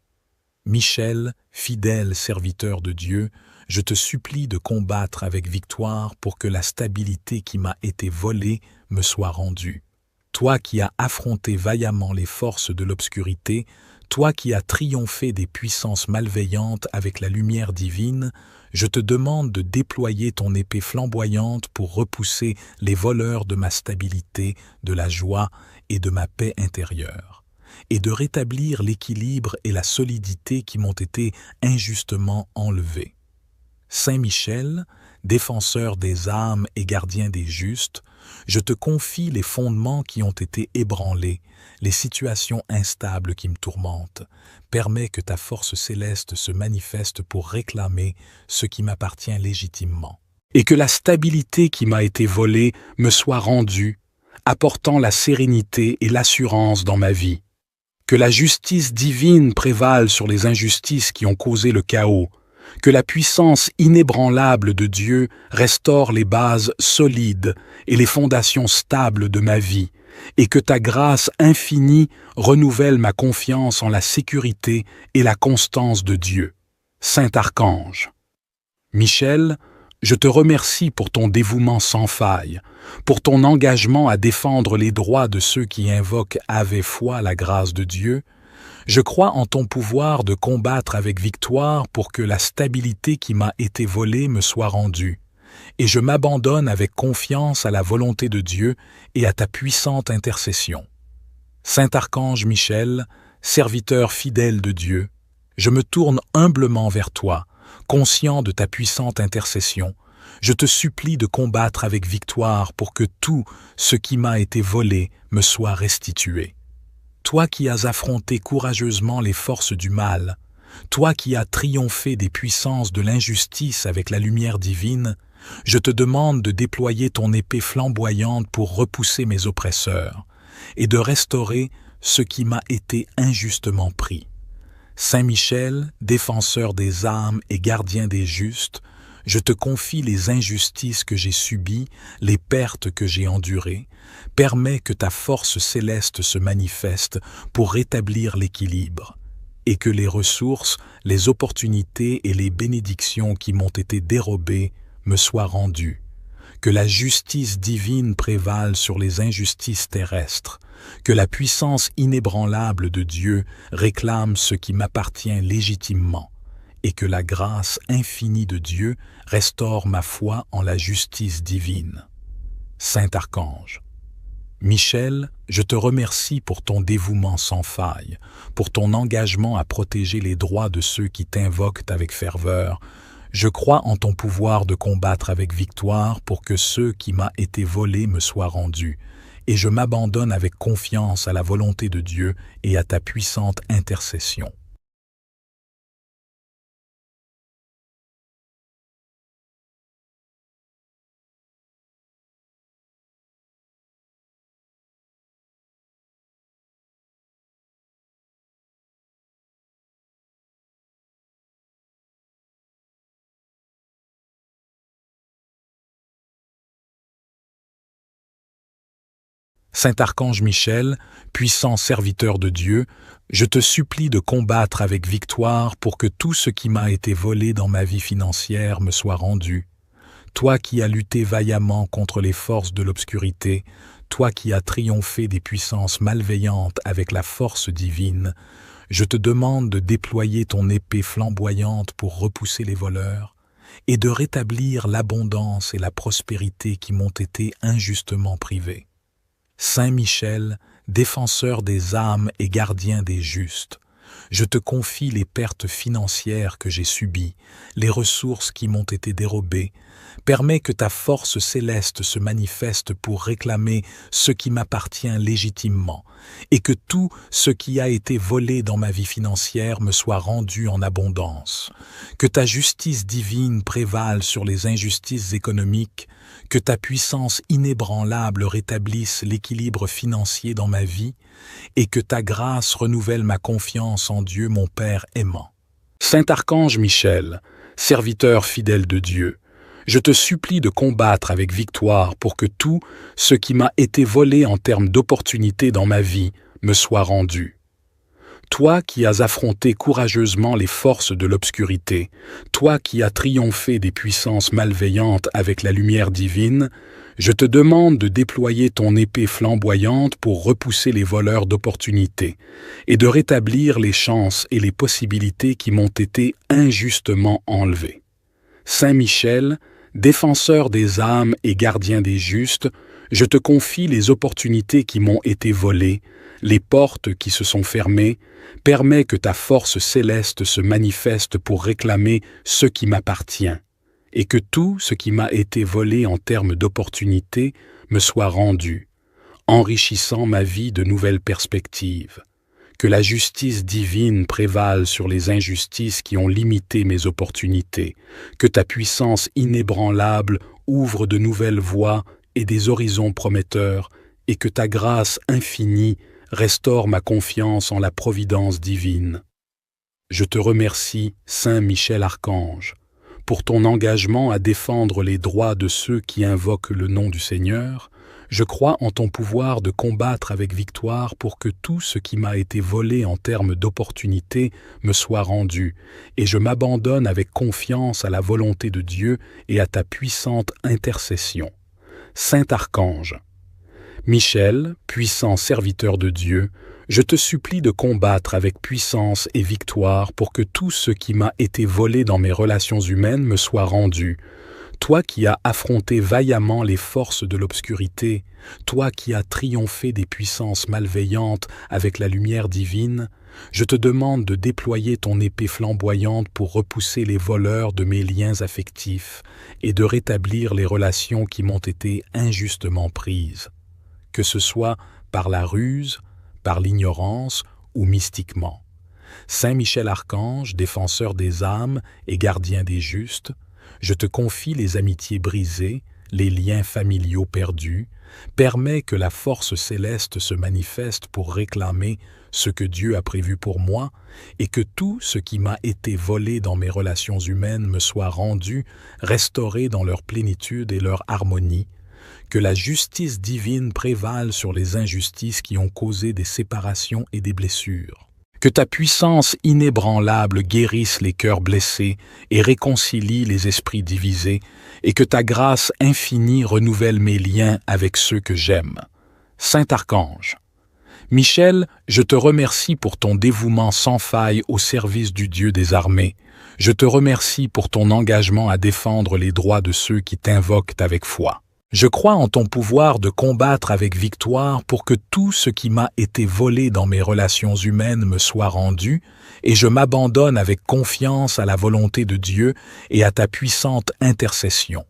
Michel, fidèle serviteur de Dieu, je te supplie de combattre avec victoire pour que la stabilité qui m'a été volée me soit rendue. Toi qui as affronté vaillamment les forces de l'obscurité, toi qui as triomphé des puissances malveillantes avec la lumière divine, je te demande de déployer ton épée flamboyante pour repousser les voleurs de ma stabilité, de la joie et de ma paix intérieure, et de rétablir l'équilibre et la solidité qui m'ont été injustement enlevés. Saint Michel, défenseur des âmes et gardien des justes, je te confie les fondements qui ont été ébranlés, les situations instables qui me tourmentent. Permets que ta force céleste se manifeste pour réclamer ce qui m'appartient légitimement, et que la stabilité qui m'a été volée me soit rendue, apportant la sérénité et l'assurance dans ma vie. Que la justice divine prévale sur les injustices qui ont causé le chaos, que la puissance inébranlable de Dieu restaure les bases solides et les fondations stables de ma vie, et que ta grâce infinie renouvelle ma confiance en la sécurité et la constance de Dieu. Saint Archange, Michel, je te remercie pour ton dévouement sans faille, pour ton engagement à défendre les droits de ceux qui invoquent avec foi la grâce de Dieu. Je crois en ton pouvoir de combattre avec victoire pour que la stabilité qui m'a été volée me soit rendue, et je m'abandonne avec confiance à la volonté de Dieu et à ta puissante intercession. Saint Archange Michel, serviteur fidèle de Dieu, je me tourne humblement vers toi, conscient de ta puissante intercession. Je te supplie de combattre avec victoire pour que tout ce qui m'a été volé me soit restitué. Toi qui as affronté courageusement les forces du mal, toi qui as triomphé des puissances de l'injustice avec la lumière divine, je te demande de déployer ton épée flamboyante pour repousser mes oppresseurs et de restaurer ce qui m'a été injustement pris. Saint Michel, défenseur des âmes et gardien des justes, je te confie les injustices que j'ai subies, les pertes que j'ai endurées. Permets que ta force céleste se manifeste pour rétablir l'équilibre, et que les ressources, les opportunités et les bénédictions qui m'ont été dérobées me soient rendues. Que la justice divine prévale sur les injustices terrestres, que la puissance inébranlable de Dieu réclame ce qui m'appartient légitimement, et que la grâce infinie de Dieu restaure ma foi en la justice divine. Saint Archange, Michel, je te remercie pour ton dévouement sans faille, pour ton engagement à protéger les droits de ceux qui t'invoquent avec ferveur. Je crois en ton pouvoir de combattre avec victoire pour que ce qui m'a été volé me soit rendu, et je m'abandonne avec confiance à la volonté de Dieu et à ta puissante intercession. Saint Archange Michel, puissant serviteur de Dieu, je te supplie de combattre avec victoire pour que tout ce qui m'a été volé dans ma vie financière me soit rendu. Toi qui as lutté vaillamment contre les forces de l'obscurité, toi qui as triomphé des puissances malveillantes avec la force divine, je te demande de déployer ton épée flamboyante pour repousser les voleurs et de rétablir l'abondance et la prospérité qui m'ont été injustement privées. Saint Michel, défenseur des âmes et gardien des justes, je te confie les pertes financières que j'ai subies, les ressources qui m'ont été dérobées. Permets que ta force céleste se manifeste pour réclamer ce qui m'appartient légitimement, et que tout ce qui a été volé dans ma vie financière me soit rendu en abondance. Que ta justice divine prévale sur les injustices économiques, que ta puissance inébranlable rétablisse l'équilibre financier dans ma vie, et que ta grâce renouvelle ma confiance en Dieu mon Père aimant. Saint Archange Michel, serviteur fidèle de Dieu, je te supplie de combattre avec victoire pour que tout ce qui m'a été volé en termes d'opportunités dans ma vie me soit rendu. Toi qui as affronté courageusement les forces de l'obscurité, toi qui as triomphé des puissances malveillantes avec la lumière divine, je te demande de déployer ton épée flamboyante pour repousser les voleurs d'opportunités et de rétablir les chances et les possibilités qui m'ont été injustement enlevées. Saint Michel, défenseur des âmes et gardien des justes, je te confie les opportunités qui m'ont été volées, les portes qui se sont fermées. Permets que ta force céleste se manifeste pour réclamer ce qui m'appartient, et que tout ce qui m'a été volé en termes d'opportunités me soit rendu, enrichissant ma vie de nouvelles perspectives. Que la justice divine prévale sur les injustices qui ont limité mes opportunités, que ta puissance inébranlable ouvre de nouvelles voies et des horizons prometteurs, et que ta grâce infinie restaure ma confiance en la providence divine. Je te remercie, Saint Michel Archange, pour ton engagement à défendre les droits de ceux qui invoquent le nom du Seigneur. Je crois en ton pouvoir de combattre avec victoire pour que tout ce qui m'a été volé en termes d'opportunités me soit rendu, et je m'abandonne avec confiance à la volonté de Dieu et à ta puissante intercession. Saint Archange, Michel, puissant serviteur de Dieu, je te supplie de combattre avec puissance et victoire pour que tout ce qui m'a été volé dans mes relations humaines me soit rendu. Toi qui as affronté vaillamment les forces de l'obscurité, toi qui as triomphé des puissances malveillantes avec la lumière divine, je te demande de déployer ton épée flamboyante pour repousser les voleurs de mes liens affectifs et de rétablir les relations qui m'ont été injustement prises. Que ce soit par la ruse, par l'ignorance ou mystiquement. Saint Michel Archange, défenseur des âmes et gardien des justes, je te confie les amitiés brisées, les liens familiaux perdus, permets que la force céleste se manifeste pour réclamer ce que Dieu a prévu pour moi et que tout ce qui m'a été volé dans mes relations humaines me soit rendu, restauré dans leur plénitude et leur harmonie, que la justice divine prévale sur les injustices qui ont causé des séparations et des blessures. Que ta puissance inébranlable guérisse les cœurs blessés et réconcilie les esprits divisés, et que ta grâce infinie renouvelle mes liens avec ceux que j'aime. Saint Archange. Michel, je te remercie pour ton dévouement sans faille au service du Dieu des armées. Je te remercie pour ton engagement à défendre les droits de ceux qui t'invoquent avec foi. Je crois en ton pouvoir de combattre avec victoire pour que tout ce qui m'a été volé dans mes relations humaines me soit rendu, et je m'abandonne avec confiance à la volonté de Dieu et à ta puissante intercession.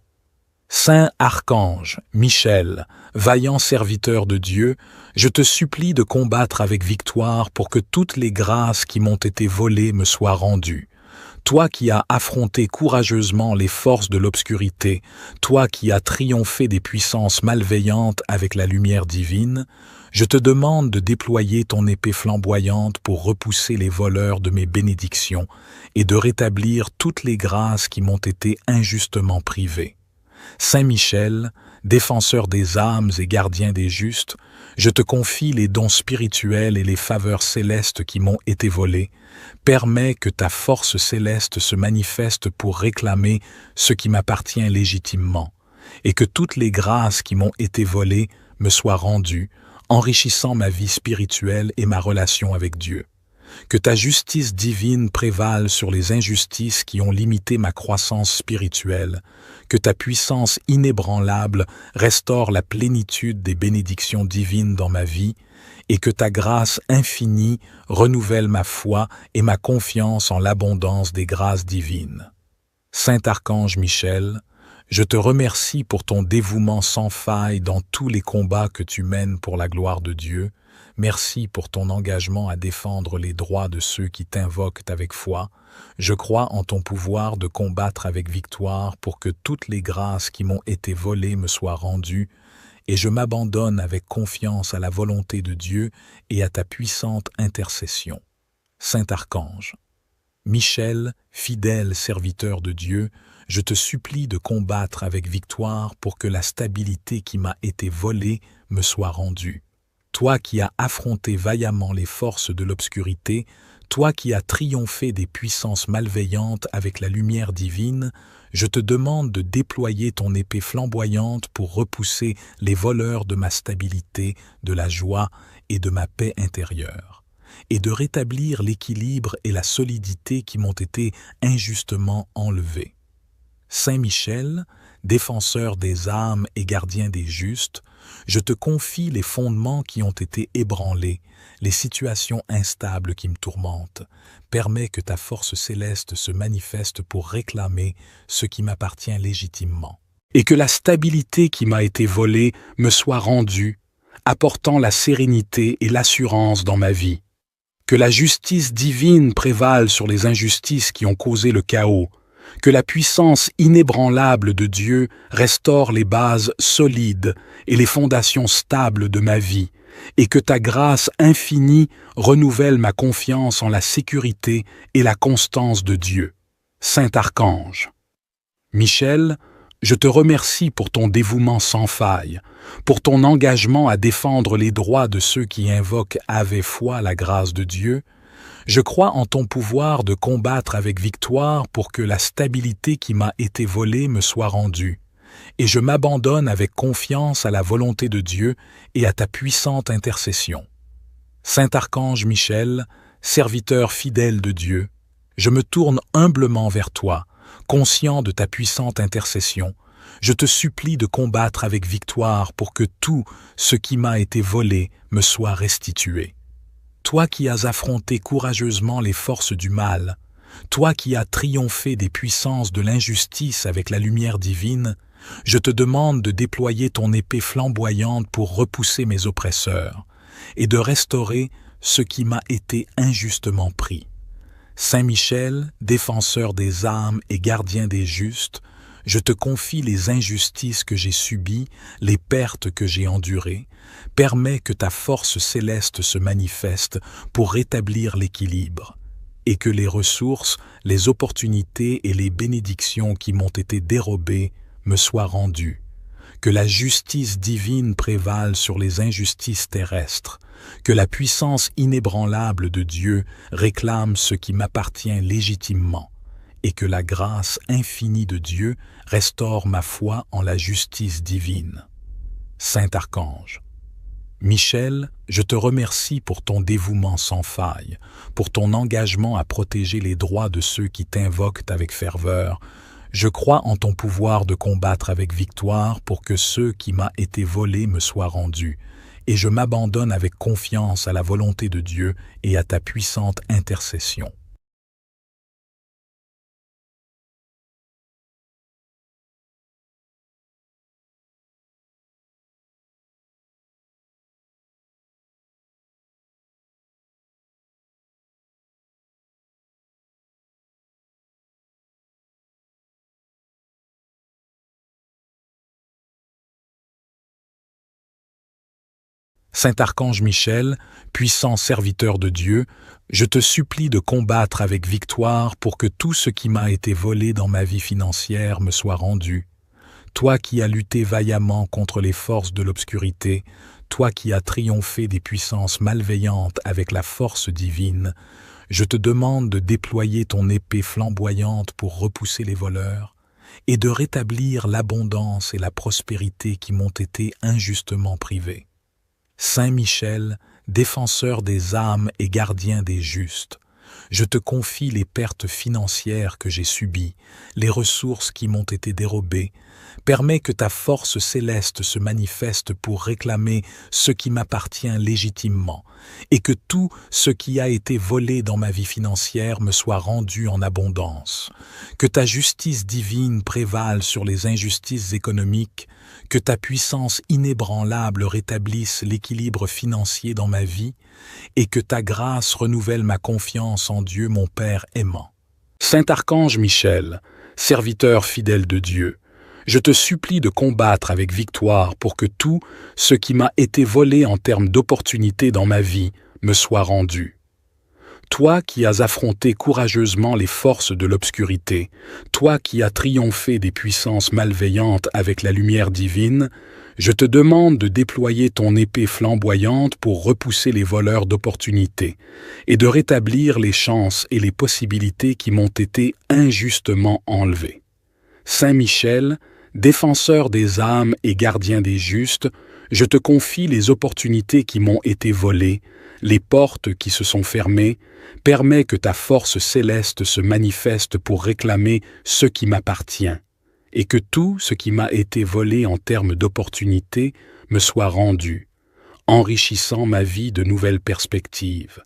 Saint Archange, Michel, vaillant serviteur de Dieu, je te supplie de combattre avec victoire pour que toutes les grâces qui m'ont été volées me soient rendues. Toi qui as affronté courageusement les forces de l'obscurité, toi qui as triomphé des puissances malveillantes avec la lumière divine, je te demande de déployer ton épée flamboyante pour repousser les voleurs de mes bénédictions et de rétablir toutes les grâces qui m'ont été injustement privées. Saint Michel, défenseur des âmes et gardien des justes, je te confie les dons spirituels et les faveurs célestes qui m'ont été volés. Permets que ta force céleste se manifeste pour réclamer ce qui m'appartient légitimement, et que toutes les grâces qui m'ont été volées me soient rendues, enrichissant ma vie spirituelle et ma relation avec Dieu. Que ta justice divine prévale sur les injustices qui ont limité ma croissance spirituelle, que ta puissance inébranlable restaure la plénitude des bénédictions divines dans ma vie, et que ta grâce infinie renouvelle ma foi et ma confiance en l'abondance des grâces divines. Saint Archange Michel, je te remercie pour ton dévouement sans faille dans tous les combats que tu mènes pour la gloire de Dieu. Merci pour ton engagement à défendre les droits de ceux qui t'invoquent avec foi. Je crois en ton pouvoir de combattre avec victoire pour que toutes les grâces qui m'ont été volées me soient rendues, et je m'abandonne avec confiance à la volonté de Dieu et à ta puissante intercession. Saint Archange. Michel, fidèle serviteur de Dieu, je te supplie de combattre avec victoire pour que la stabilité qui m'a été volée me soit rendue. Toi qui as affronté vaillamment les forces de l'obscurité, toi qui as triomphé des puissances malveillantes avec la lumière divine, je te demande de déployer ton épée flamboyante pour repousser les voleurs de ma stabilité, de la joie et de ma paix intérieure, et de rétablir l'équilibre et la solidité qui m'ont été injustement enlevés. Saint Michel, défenseur des âmes et gardien des justes, je te confie les fondements qui ont été ébranlés, les situations instables qui me tourmentent. Permets que ta force céleste se manifeste pour réclamer ce qui m'appartient légitimement, et que la stabilité qui m'a été volée me soit rendue, apportant la sérénité et l'assurance dans ma vie. Que la justice divine prévale sur les injustices qui ont causé le chaos, que la puissance inébranlable de Dieu restaure les bases solides et les fondations stables de ma vie, et que ta grâce infinie renouvelle ma confiance en la sécurité et la constance de Dieu. Saint Archange. Michel, je te remercie pour ton dévouement sans faille, pour ton engagement à défendre les droits de ceux qui invoquent avec foi la grâce de Dieu. Je crois en ton pouvoir de combattre avec victoire pour que la stabilité qui m'a été volée me soit rendue, et je m'abandonne avec confiance à la volonté de Dieu et à ta puissante intercession. Saint Archange Michel, serviteur fidèle de Dieu, je me tourne humblement vers toi, conscient de ta puissante intercession. Je te supplie de combattre avec victoire pour que tout ce qui m'a été volé me soit restitué. Toi qui as affronté courageusement les forces du mal, toi qui as triomphé des puissances de l'injustice avec la lumière divine, je te demande de déployer ton épée flamboyante pour repousser mes oppresseurs. et de restaurer ce qui m'a été injustement pris. Saint Michel, défenseur des âmes et gardien des justes, je te confie les injustices que j'ai subies, les pertes que j'ai endurées. Permets que ta force céleste se manifeste pour rétablir l'équilibre, et que les ressources, les opportunités et les bénédictions qui m'ont été dérobées me soient rendues. Que la justice divine prévale sur les injustices terrestres, que la puissance inébranlable de Dieu réclame ce qui m'appartient légitimement, et que la grâce infinie de Dieu restaure ma foi en la justice divine. Saint Archange, Michel, je te remercie pour ton dévouement sans faille, pour ton engagement à protéger les droits de ceux qui t'invoquent avec ferveur. Je crois en ton pouvoir de combattre avec victoire pour que ce qui m'a été volé me soit rendu, et je m'abandonne avec confiance à la volonté de Dieu et à ta puissante intercession. Saint Archange Michel, puissant serviteur de Dieu, je te supplie de combattre avec victoire pour que tout ce qui m'a été volé dans ma vie financière me soit rendu. Toi qui as lutté vaillamment contre les forces de l'obscurité, toi qui as triomphé des puissances malveillantes avec la force divine, je te demande de déployer ton épée flamboyante pour repousser les voleurs et de rétablir l'abondance et la prospérité qui m'ont été injustement privées. Saint Michel, défenseur des âmes et gardien des justes, je te confie les pertes financières que j'ai subies, les ressources qui m'ont été dérobées. Permets que ta force céleste se manifeste pour réclamer ce qui m'appartient légitimement, et que tout ce qui a été volé dans ma vie financière me soit rendu en abondance. Que ta justice divine prévale sur les injustices économiques, que ta puissance inébranlable rétablisse l'équilibre financier dans ma vie, et que ta grâce renouvelle ma confiance en Dieu mon Père aimant. Saint Archange Michel, serviteur fidèle de Dieu, je te supplie de combattre avec victoire pour que tout ce qui m'a été volé en termes d'opportunités dans ma vie me soit rendu. Toi qui as affronté courageusement les forces de l'obscurité, toi qui as triomphé des puissances malveillantes avec la lumière divine, je te demande de déployer ton épée flamboyante pour repousser les voleurs d'opportunités et de rétablir les chances et les possibilités qui m'ont été injustement enlevées. Saint Michel, défenseur des âmes et gardien des justes, je te confie les opportunités qui m'ont été volées, les portes qui se sont fermées. Permets que ta force céleste se manifeste pour réclamer ce qui m'appartient, et que tout ce qui m'a été volé en termes d'opportunités me soit rendu, enrichissant ma vie de nouvelles perspectives.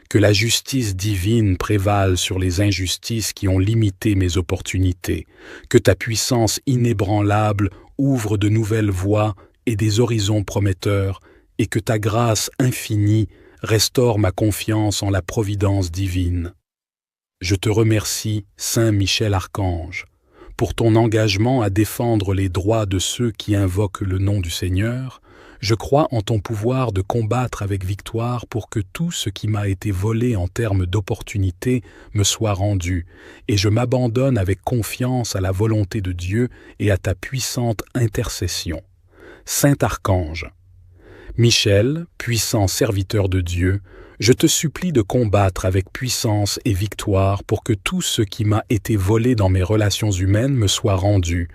Que la justice divine prévale sur les injustices qui ont limité mes opportunités, que ta puissance inébranlable ouvre de nouvelles voies et des horizons prometteurs, et que ta grâce infinie restaure ma confiance en la providence divine. Je te remercie, Saint Michel Archange, pour ton engagement à défendre les droits de ceux qui invoquent le nom du Seigneur. Je crois en ton pouvoir de combattre avec victoire pour que tout ce qui m'a été volé en termes d'opportunités me soit rendu, et je m'abandonne avec confiance à la volonté de Dieu et à ta puissante intercession. Saint Archange, Michel, puissant serviteur de Dieu, je te supplie de combattre avec puissance et victoire pour que tout ce qui m'a été volé dans mes relations humaines me soit rendu.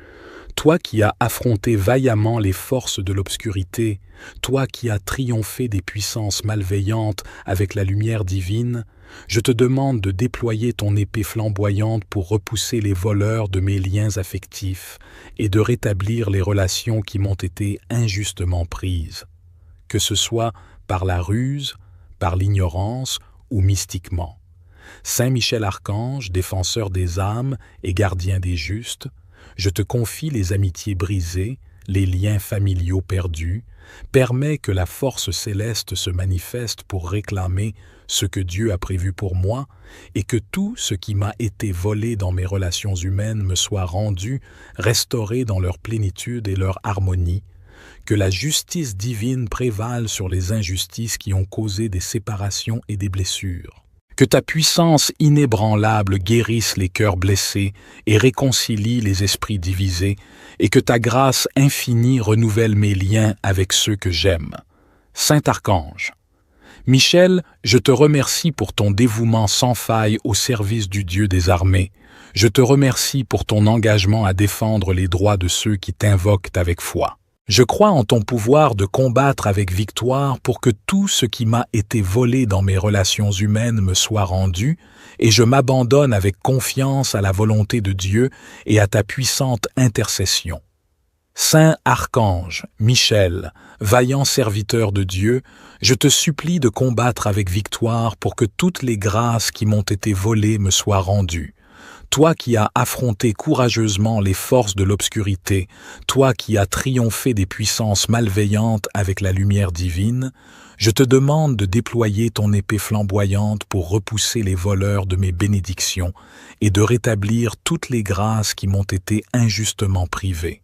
Toi qui as affronté vaillamment les forces de l'obscurité, toi qui as triomphé des puissances malveillantes avec la lumière divine, je te demande de déployer ton épée flamboyante pour repousser les voleurs de mes liens affectifs et de rétablir les relations qui m'ont été injustement prises, que ce soit par la ruse, par l'ignorance ou mystiquement. Saint Michel Archange, défenseur des âmes et gardien des justes, je te confie les amitiés brisées, les liens familiaux perdus, permets que la force céleste se manifeste pour réclamer ce que Dieu a prévu pour moi et que tout ce qui m'a été volé dans mes relations humaines me soit rendu, restauré dans leur plénitude et leur harmonie, que la justice divine prévale sur les injustices qui ont causé des séparations et des blessures. Que ta puissance inébranlable guérisse les cœurs blessés et réconcilie les esprits divisés, et que ta grâce infinie renouvelle mes liens avec ceux que j'aime. Saint Archange, Michel, je te remercie pour ton dévouement sans faille au service du Dieu des armées. Je te remercie pour ton engagement à défendre les droits de ceux qui t'invoquent avec foi. Je crois en ton pouvoir de combattre avec victoire pour que tout ce qui m'a été volé dans mes relations humaines me soit rendu, et je m'abandonne avec confiance à la volonté de Dieu et à ta puissante intercession. Saint Archange, Michel, vaillant serviteur de Dieu, je te supplie de combattre avec victoire pour que toutes les grâces qui m'ont été volées me soient rendues. Toi qui as affronté courageusement les forces de l'obscurité, toi qui as triomphé des puissances malveillantes avec la lumière divine, je te demande de déployer ton épée flamboyante pour repousser les voleurs de mes bénédictions et de rétablir toutes les grâces qui m'ont été injustement privées.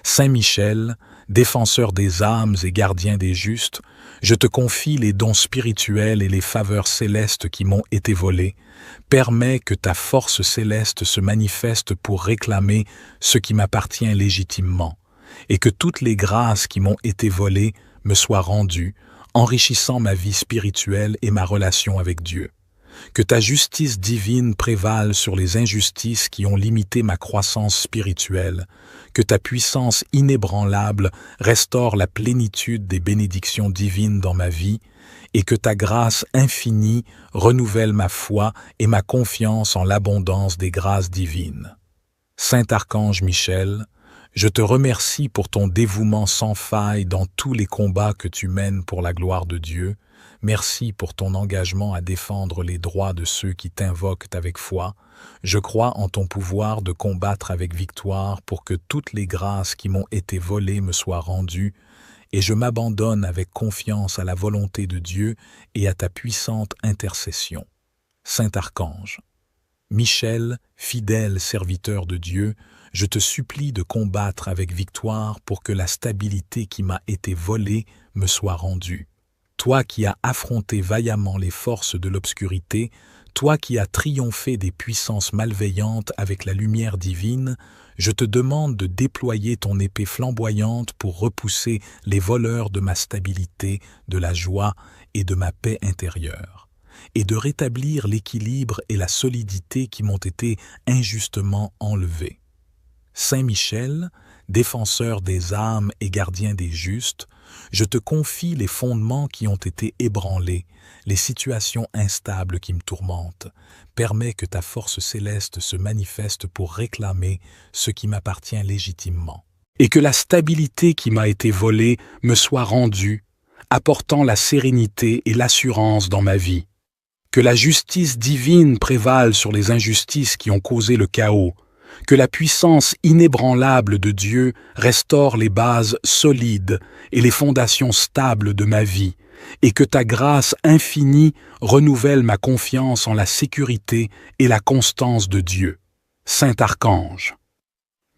Saint Michel, défenseur des âmes et gardien des justes, je te confie les dons spirituels et les faveurs célestes qui m'ont été volés. Permets que ta force céleste se manifeste pour réclamer ce qui m'appartient légitimement, et que toutes les grâces qui m'ont été volées me soient rendues, enrichissant ma vie spirituelle et ma relation avec Dieu. Que ta justice divine prévale sur les injustices qui ont limité ma croissance spirituelle, que ta puissance inébranlable restaure la plénitude des bénédictions divines dans ma vie, et que ta grâce infinie renouvelle ma foi et ma confiance en l'abondance des grâces divines. Saint Archange Michel, je te remercie pour ton dévouement sans faille dans tous les combats que tu mènes pour la gloire de Dieu. Merci pour ton engagement à défendre les droits de ceux qui t'invoquent avec foi. Je crois en ton pouvoir de combattre avec victoire pour que toutes les grâces qui m'ont été volées me soient rendues, et je m'abandonne avec confiance à la volonté de Dieu et à ta puissante intercession. Saint Archange, Michel, fidèle serviteur de Dieu, je te supplie de combattre avec victoire pour que la stabilité qui m'a été volée me soit rendue. Toi qui as affronté vaillamment les forces de l'obscurité, toi qui as triomphé des puissances malveillantes avec la lumière divine, je te demande de déployer ton épée flamboyante pour repousser les voleurs de ma stabilité, de la joie et de ma paix intérieure, et de rétablir l'équilibre et la solidité qui m'ont été injustement enlevés. Saint Michel, défenseur des âmes et gardien des justes, je te confie les fondements qui ont été ébranlés, les situations instables qui me tourmentent. Permets que ta force céleste se manifeste pour réclamer ce qui m'appartient légitimement, et que la stabilité qui m'a été volée me soit rendue, apportant la sérénité et l'assurance dans ma vie. Que la justice divine prévale sur les injustices qui ont causé le chaos, que la puissance inébranlable de Dieu restaure les bases solides et les fondations stables de ma vie, et que ta grâce infinie renouvelle ma confiance en la sécurité et la constance de Dieu. Saint Archange,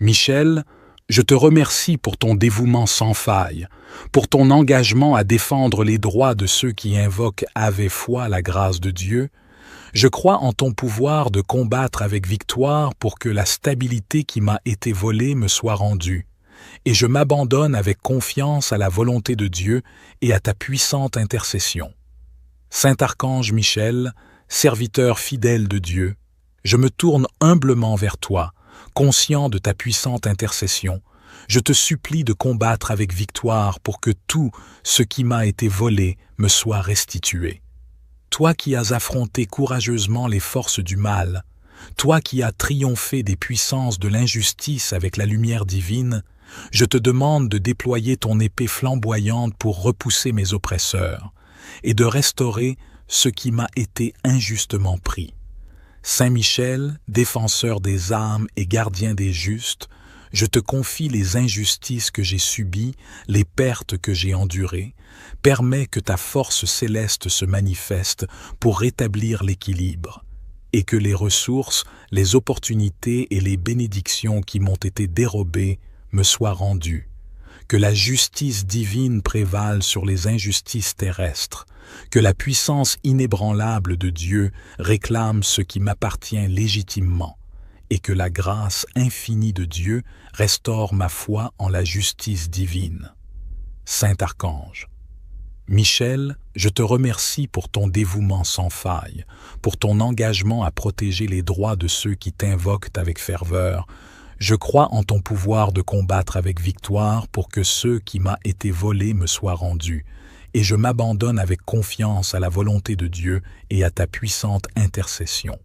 Michel, je te remercie pour ton dévouement sans faille, pour ton engagement à défendre les droits de ceux qui invoquent avec foi la grâce de Dieu. Je crois en ton pouvoir de combattre avec victoire pour que la stabilité qui m'a été volée me soit rendue, et je m'abandonne avec confiance à la volonté de Dieu et à ta puissante intercession. Saint Archange Michel, serviteur fidèle de Dieu, je me tourne humblement vers toi, conscient de ta puissante intercession. Je te supplie de combattre avec victoire pour que tout ce qui m'a été volé me soit restitué. Toi qui as affronté courageusement les forces du mal, toi qui as triomphé des puissances de l'injustice avec la lumière divine, je te demande de déployer ton épée flamboyante pour repousser mes oppresseurs et de restaurer ce qui m'a été injustement pris. Saint Michel, défenseur des âmes et gardien des justes, je te confie les injustices que j'ai subies, les pertes que j'ai endurées. Permets que ta force céleste se manifeste pour rétablir l'équilibre, et que les ressources, les opportunités et les bénédictions qui m'ont été dérobées me soient rendues. Que la justice divine prévale sur les injustices terrestres, que la puissance inébranlable de Dieu réclame ce qui m'appartient légitimement, et que la grâce infinie de Dieu restaure ma foi en la justice divine. Saint Archange, Michel, je te remercie pour ton dévouement sans faille, pour ton engagement à protéger les droits de ceux qui t'invoquent avec ferveur. Je crois en ton pouvoir de combattre avec victoire pour que ce qui m'a été volé me soit rendu, et je m'abandonne avec confiance à la volonté de Dieu et à ta puissante intercession.